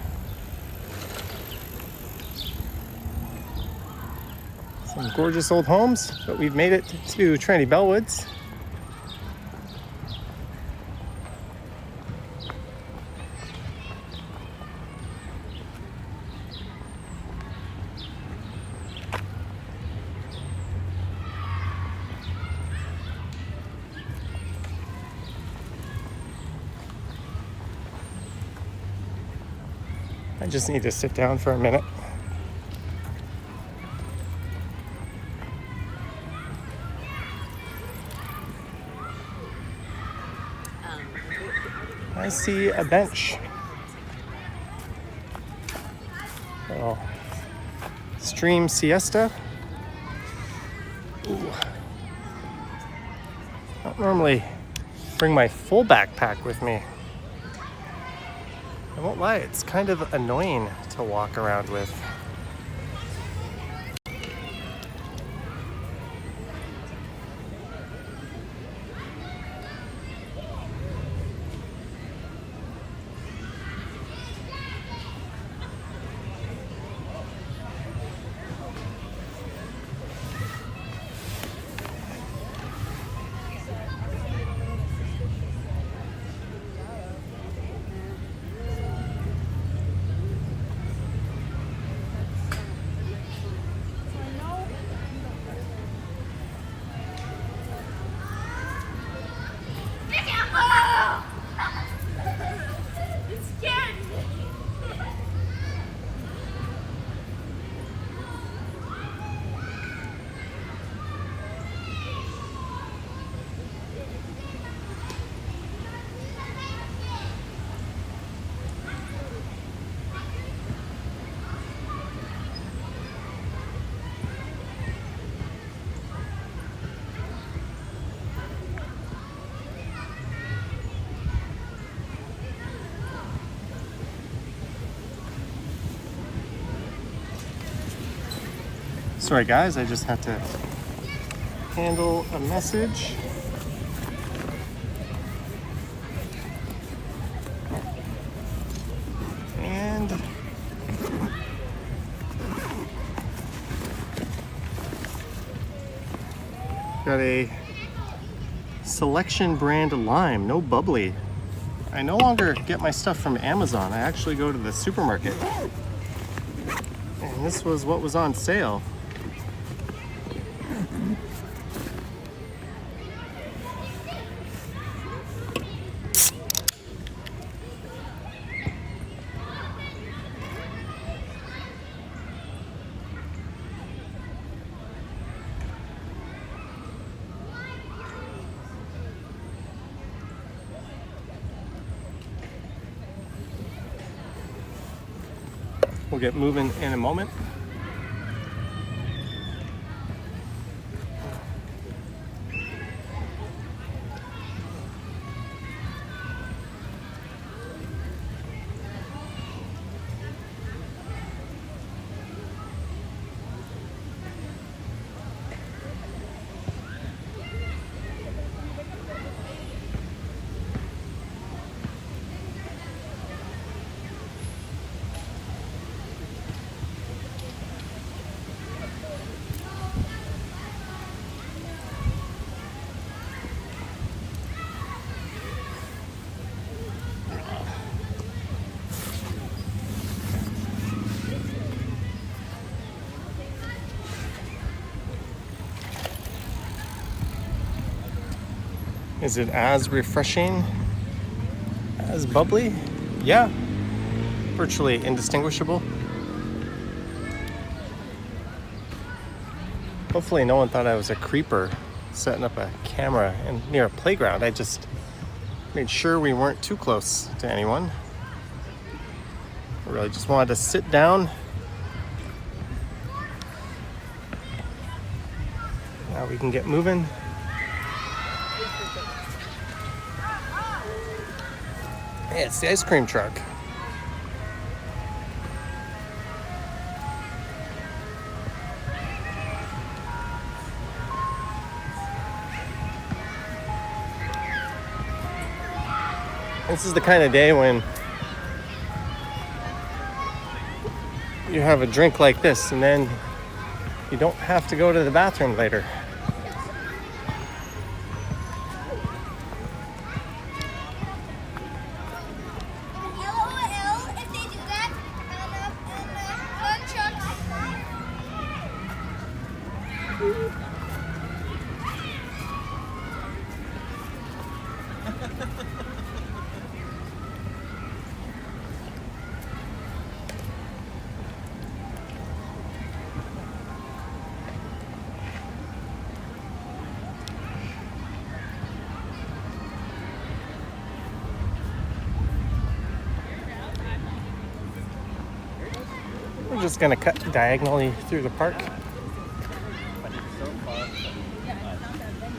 Some gorgeous old homes, but we've made it to Trinity Bellwoods. I just need to sit down for a minute. I see a bench. Oh, stream Siesta. Ooh. I don't normally bring my full backpack with me. I won't lie, it's kind of annoying to walk around with. Sorry guys, I just had to handle a message. And got a Selection brand lime, no bubbly. I no longer get my stuff from Amazon. I actually go to the supermarket. And this was what was on sale. We'll get moving in a moment. Is it as refreshing, as bubbly? Yeah, virtually indistinguishable. Hopefully no one thought I was a creeper setting up a camera near a playground. I just made sure we weren't too close to anyone. I really just wanted to sit down. Now we can get moving. Hey, it's the ice cream truck. This is the kind of day when you have a drink like this and then you don't have to go to the bathroom later. We're just gonna cut diagonally through the park.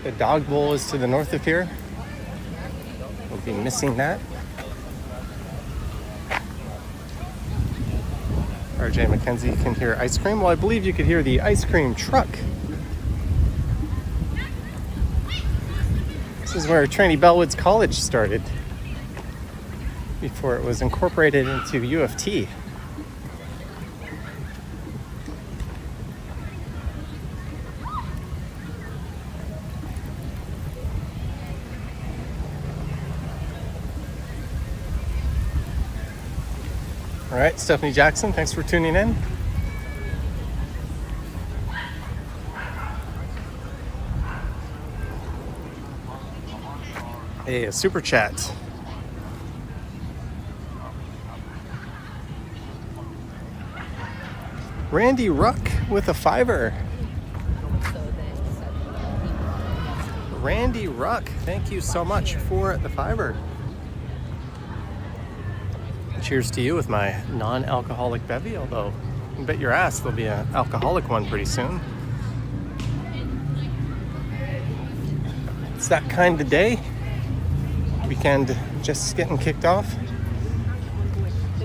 The dog bowl is to the north of here. We'll be missing that. RJ McKenzie can hear ice cream. Well, I believe you could hear the ice cream truck. This is where Trinity Bellwoods College started before it was incorporated into U of T. All right, Stephanie Jackson, thanks for tuning in. Hey, a super chat. Randy Ruck with a $5. Randy Ruck, thank you so much for the $5. Cheers to you with my non-alcoholic bevy, although I bet your ass there'll be an alcoholic one pretty soon. It's that kind of day. Weekend just getting kicked off.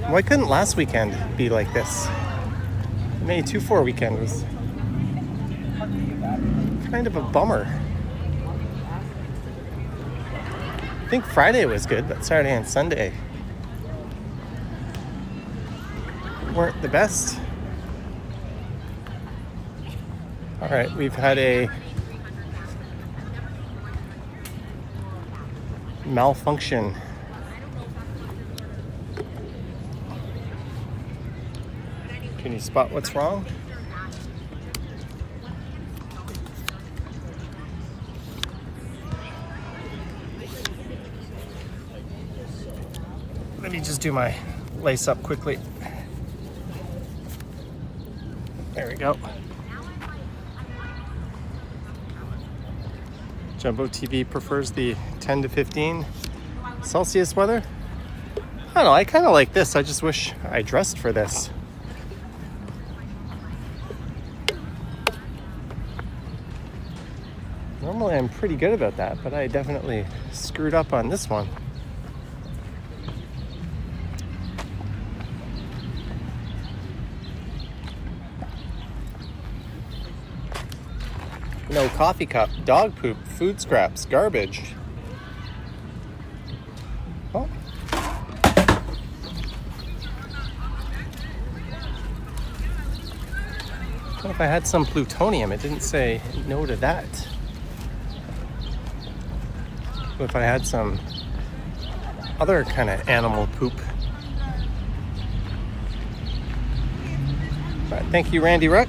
Why couldn't last weekend be like this? May 2-4 weekend was kind of a bummer. I think Friday was good, but Saturday and Sunday weren't the best. All right, we've had a malfunction. Can you spot what's wrong? Let me just do my lace up quickly. There we go. Jumbo TV prefers the 10 to 15 Celsius weather. I don't know, I kind of like this. I just wish I dressed for this. Normally I'm pretty good about that, but I definitely screwed up on this one. No coffee cup, dog poop, food scraps, garbage. Oh. What if I had some plutonium? It didn't say no to that. What if I had some other kind of animal poop? But thank you, Randy Ruck.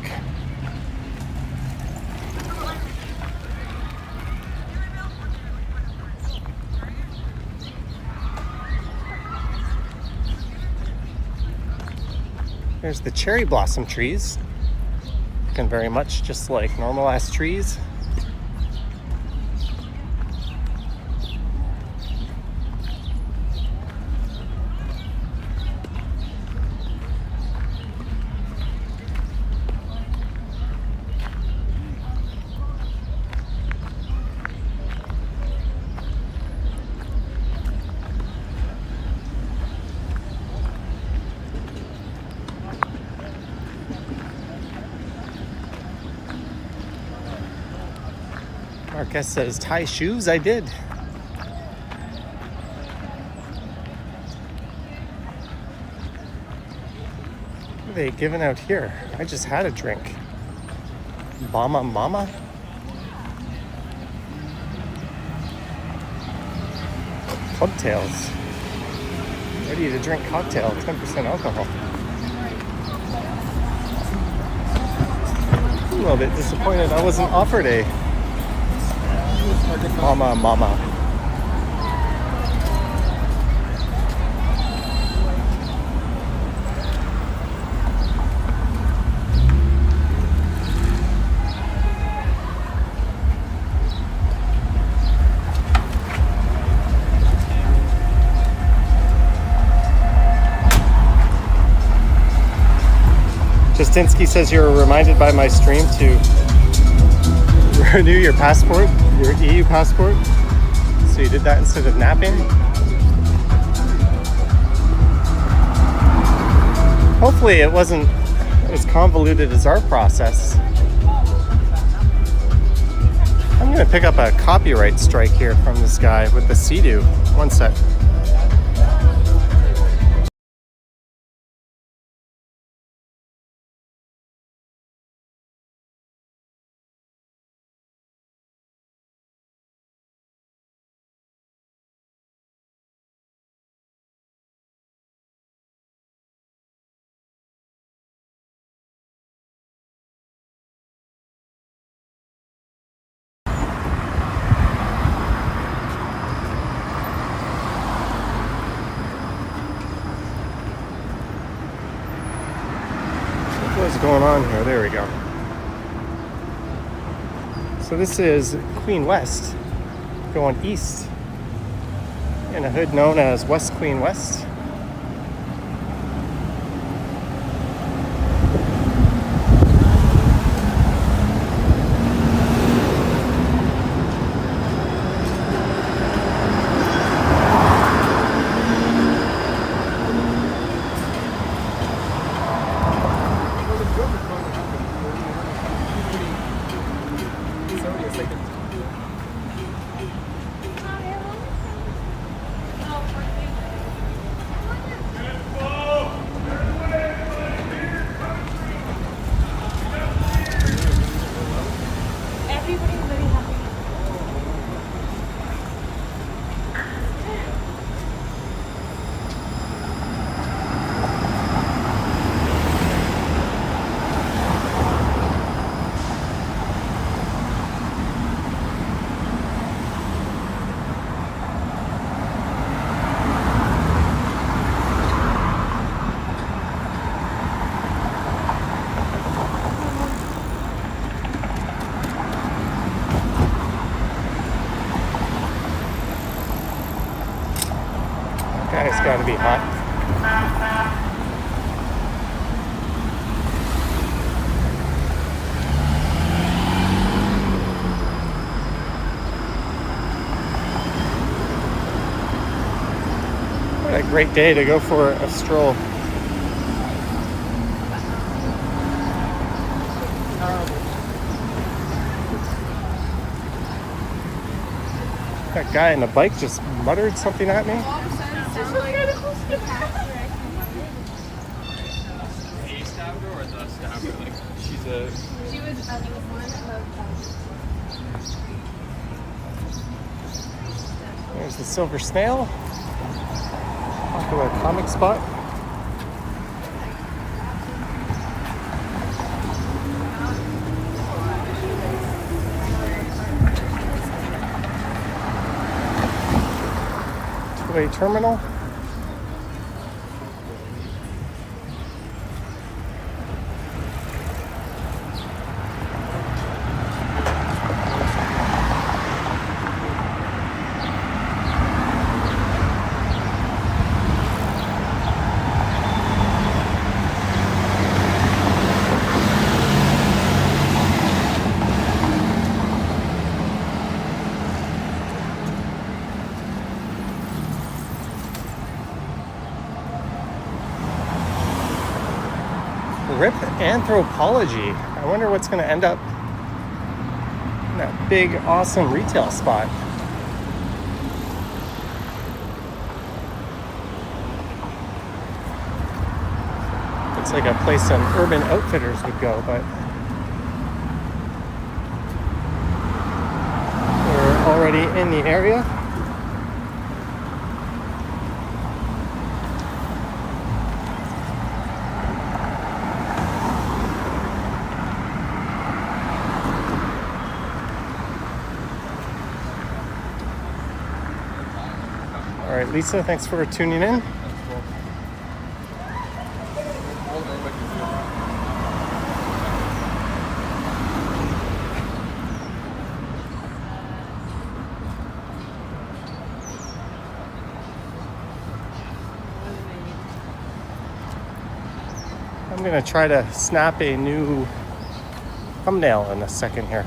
There's the cherry blossom trees. Looking very much just like normal ass trees. Marquez says, tie shoes? I did. What are they giving out here? I just had a drink. Mama Mama? Clubtails. Ready to drink cocktail, 10% alcohol. A little bit disappointed I wasn't offered a Mama Mama. Justinsky says you're reminded by my stream to renew your passport, your EU passport. So you did that instead of napping. Hopefully it wasn't as convoluted as our process. I'm gonna pick up a copyright strike here from this guy with the Sea-Doo. One sec. What's going on here? There we go. So this is Queen West going east in a hood known as West Queen West. It's got to be hot. What a great day to go for a stroll. That guy on the bike just muttered something at me. All of a sudden, it sounds like the passenger. A stabber or the stabber? Like she's a. She was one of There's the silver snail. Popular comic spot. Two-way terminal. Rip Anthropology. I wonder what's going to end up in that big, awesome retail spot. Looks like a place some Urban Outfitters would go, but we're already in the area. All right, Lisa, thanks for tuning in. I'm going to try to snap a new thumbnail in a second here.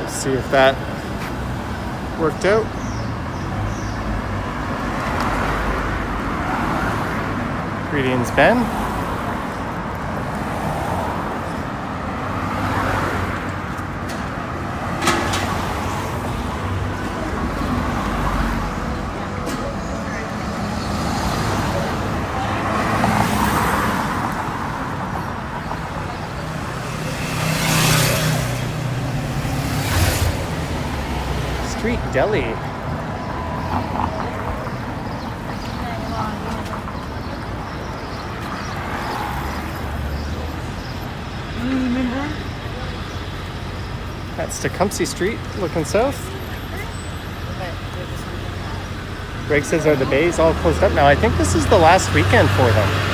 See if that worked out. Greetings, Ben. Street Deli. That's Tecumseh Street, looking south. Greg says, are the bays all closed up now? I think this is the last weekend for them.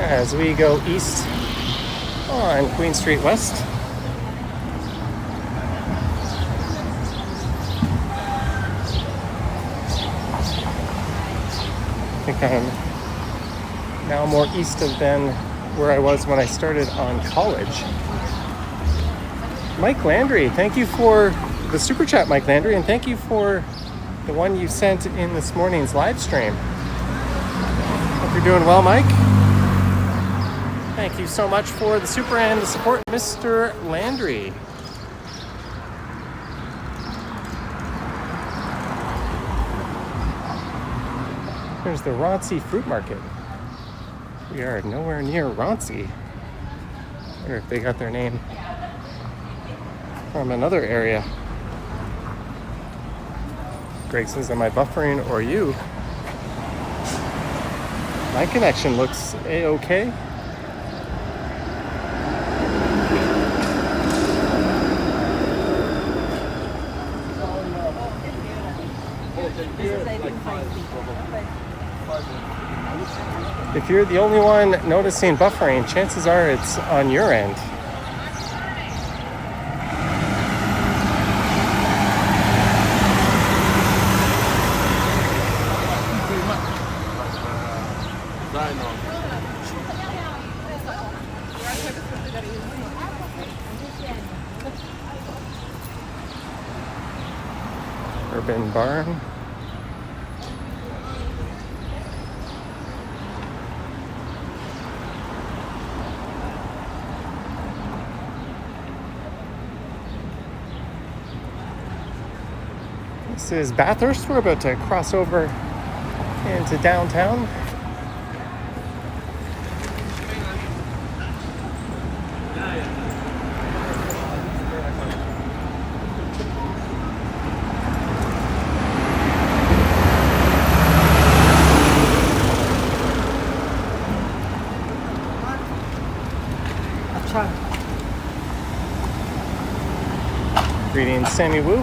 As we go east on Queen Street West. I think I'm now more east of than where I was when I started on college. Mike Landry, thank you for the super chat, Mike Landry, and thank you for the one you sent in this morning's live stream. Hope you're doing well, Mike. Thank you so much for the super and the support, Mr. Landry. There's the Raunchy Fruit Market. We are nowhere near Raunchy. I wonder if they got their name from another area. Greg says, am I buffering or you? My connection looks a-okay. If you're the only one noticing buffering, chances are it's on your end. Urban Barn. This is Bathurst. We're about to cross over into downtown. Greetings, Sammy Woo.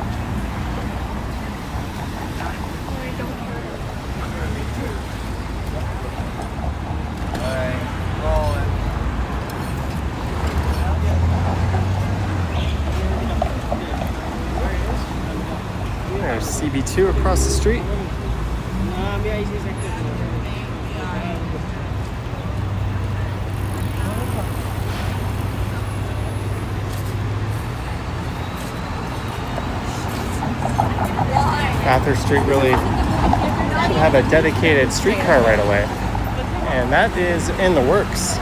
There's CB2 across the street. Bathurst Street really should have a dedicated streetcar right away, and that is in the works.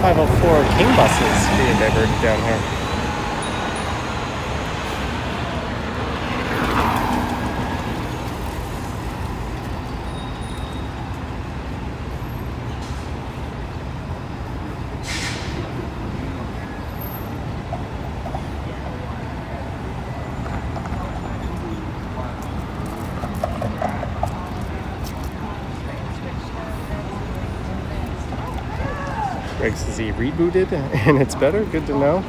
.504 King buses being diverted down here. Greg says he rebooted and it's better. Good to know.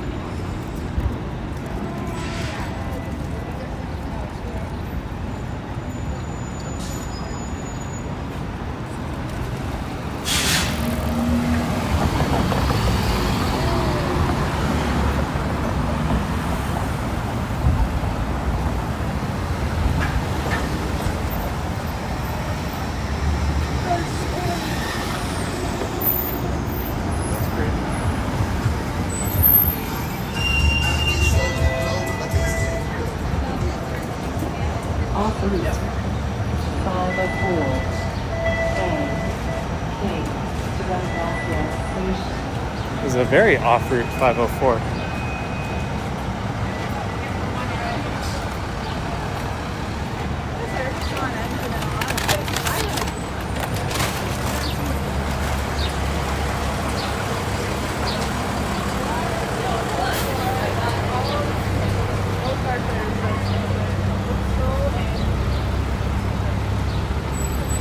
This is a very off-route 504.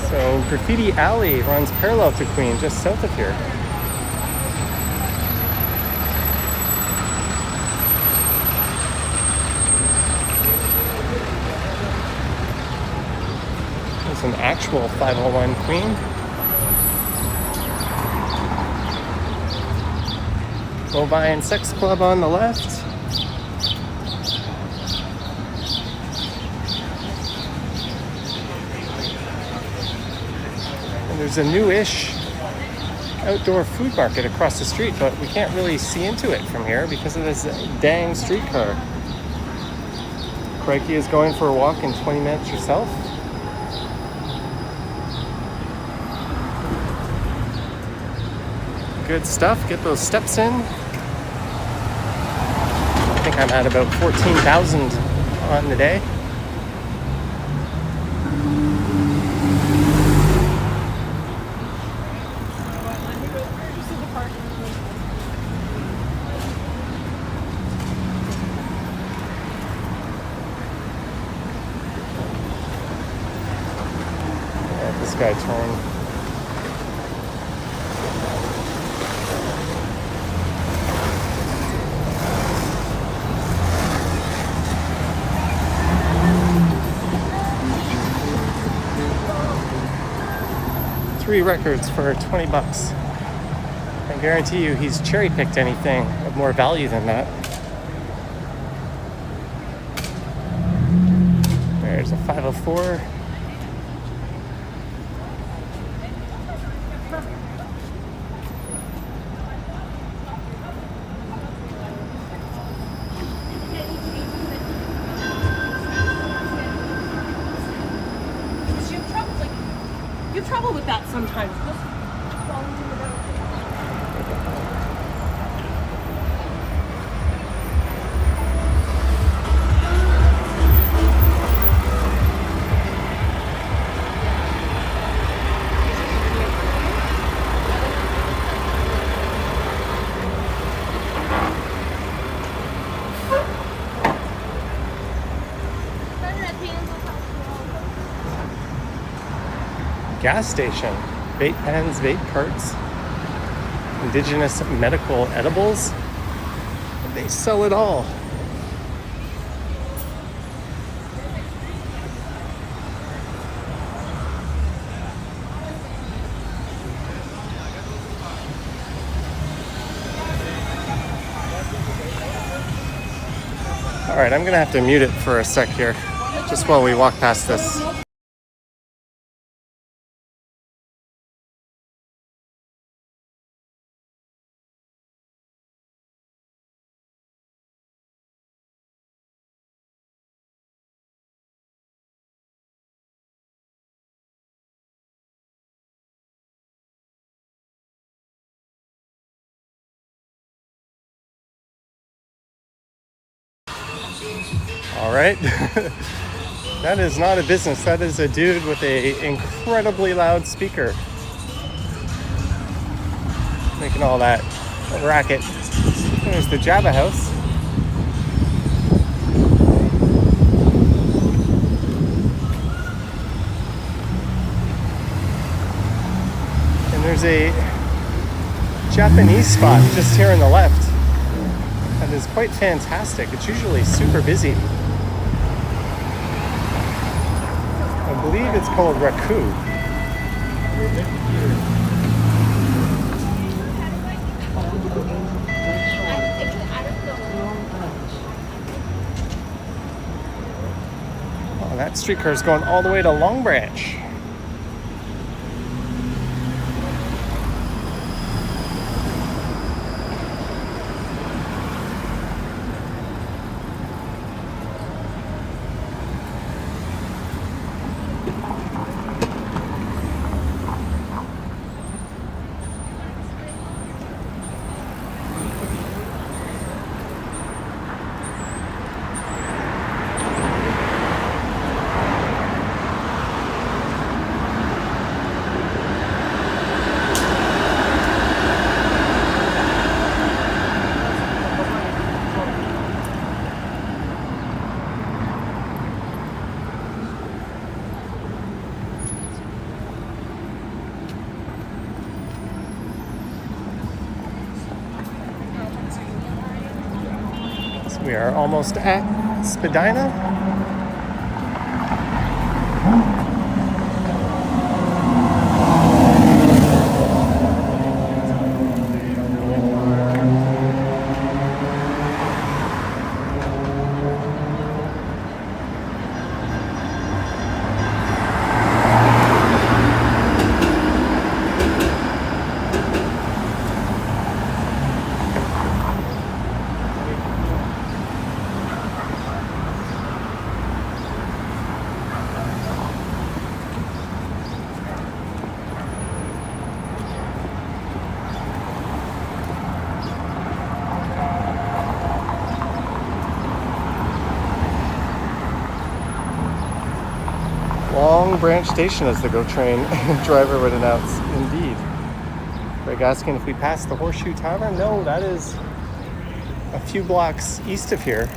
So Graffiti Alley runs parallel to Queen, just south of here. There's an actual 501 Queen. Bovine Sex Club on the left. There's a new-ish outdoor food market across the street, but we can't really see into it from here because of this dang streetcar. Crikey is going for a walk in 20 minutes herself. Good stuff. Get those steps in. I think I'm at about 14,000 on the day. This guy turned. Three records for 20 bucks. I guarantee you he's cherry-picked anything of more value than that. There's a 504. You have trouble with that sometimes. Gas station, vape pens, vape carts, indigenous medical edibles. They sell it all. All right, I'm gonna have to mute it for a sec here, just while we walk past this. All right. That is not a business. That is a dude with a incredibly loud speaker. Making all that racket. There's the Java house. And there's a Japanese spot just here on the left. That is quite fantastic. It's usually super busy. I believe it's called Raku. Oh, that streetcar is going all the way to Long Branch. We are almost at Spadina. Strolling Branch Station, as the GO train driver would announce. Indeed. Greg asking if we passed the Horseshoe Tavern. No, that is a few blocks east of here.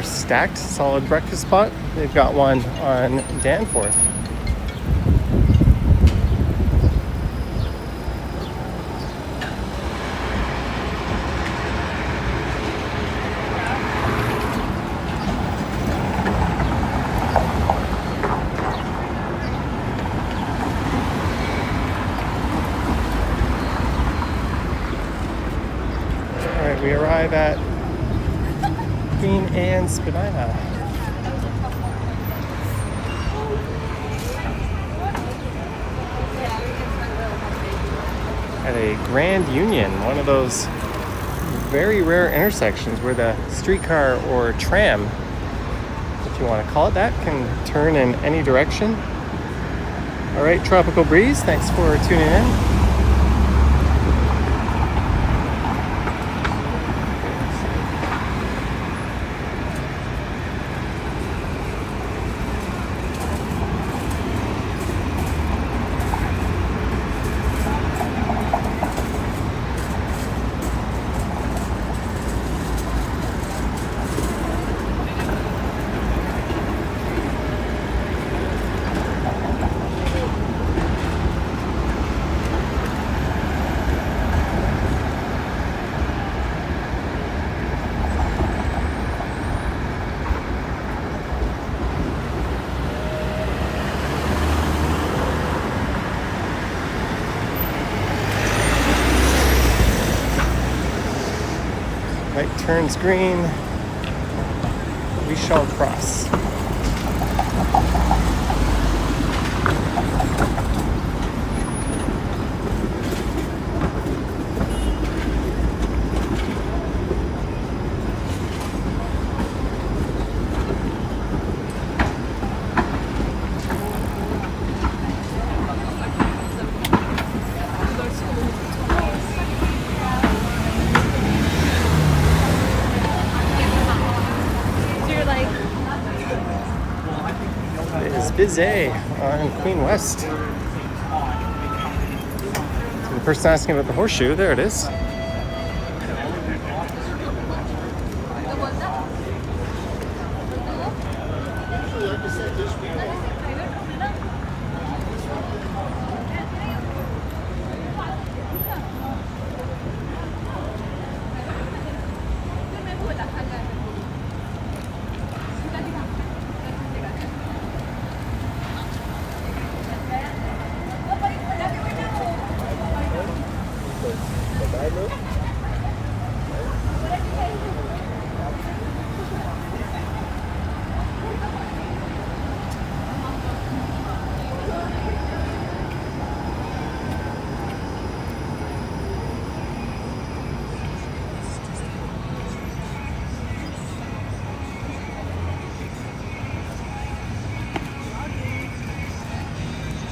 Stacked solid breakfast spot. They've got one on Danforth. All right, we arrive at Queen Anne Spadina. At a Grand Union, one of those very rare intersections where the streetcar or tram, if you want to call it that, can turn in any direction. All right, Tropical Breeze, thanks for tuning in. Light turns green. We shall cross. Busy on Queen West. So the person asking about the horseshoe, there it is.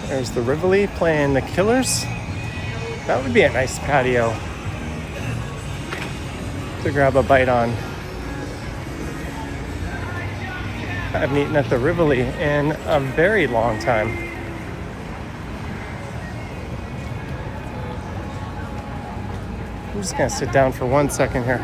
There's the Rivoli playing the Killers. That would be a nice patio to grab a bite on. I haven't eaten at the Rivoli in a very long time. I'm just gonna sit down for 1 second here.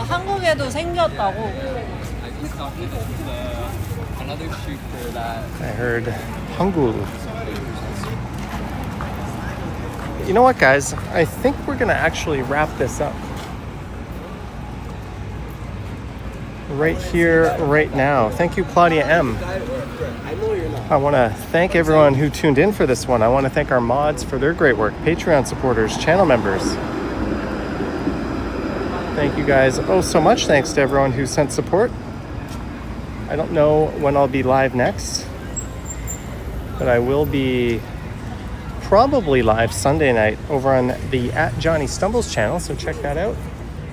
한국에도 생겼다고. I heard Hangul. You know what, guys? I think we're gonna actually wrap this up. right here, right now. Thank you, Claudia M. I want to thank everyone who tuned in for this one. I want to thank our mods for their great work, Patreon supporters, channel members. Thank you guys so much. Thanks to everyone who sent support. I don't know when I'll be live next, but I will be probably live Sunday night over on the @JohnnyStumbles channel, so check that out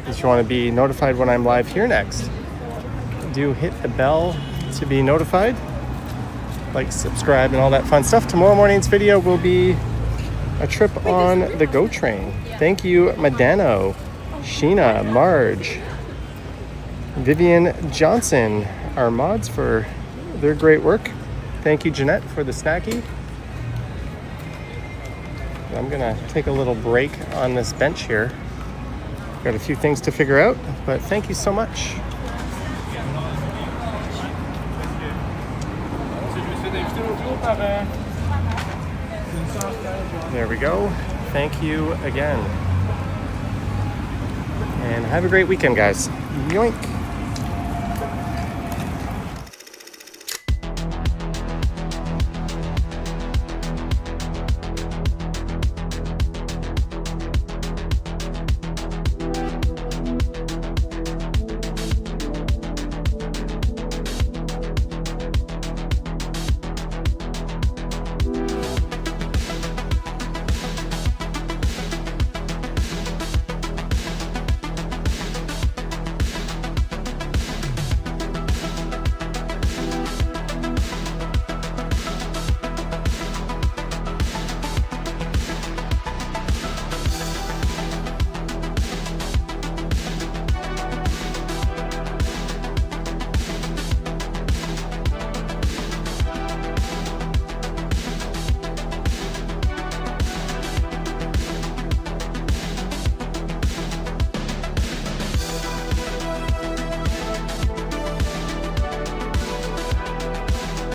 if you want to be notified when I'm live here next. Do hit the bell to be notified, like, subscribe, and all that fun stuff. Tomorrow morning's video will be a trip on the GO train. Thank you, Madano, Sheena, Marge, Vivian Johnson, our mods, for their great work. Thank you, Jeanette, for the snacky. I'm gonna take a little break on this bench here. Got a few things to figure out, but thank you so much. There we go. Thank you again. And have a great weekend, guys. Yoink.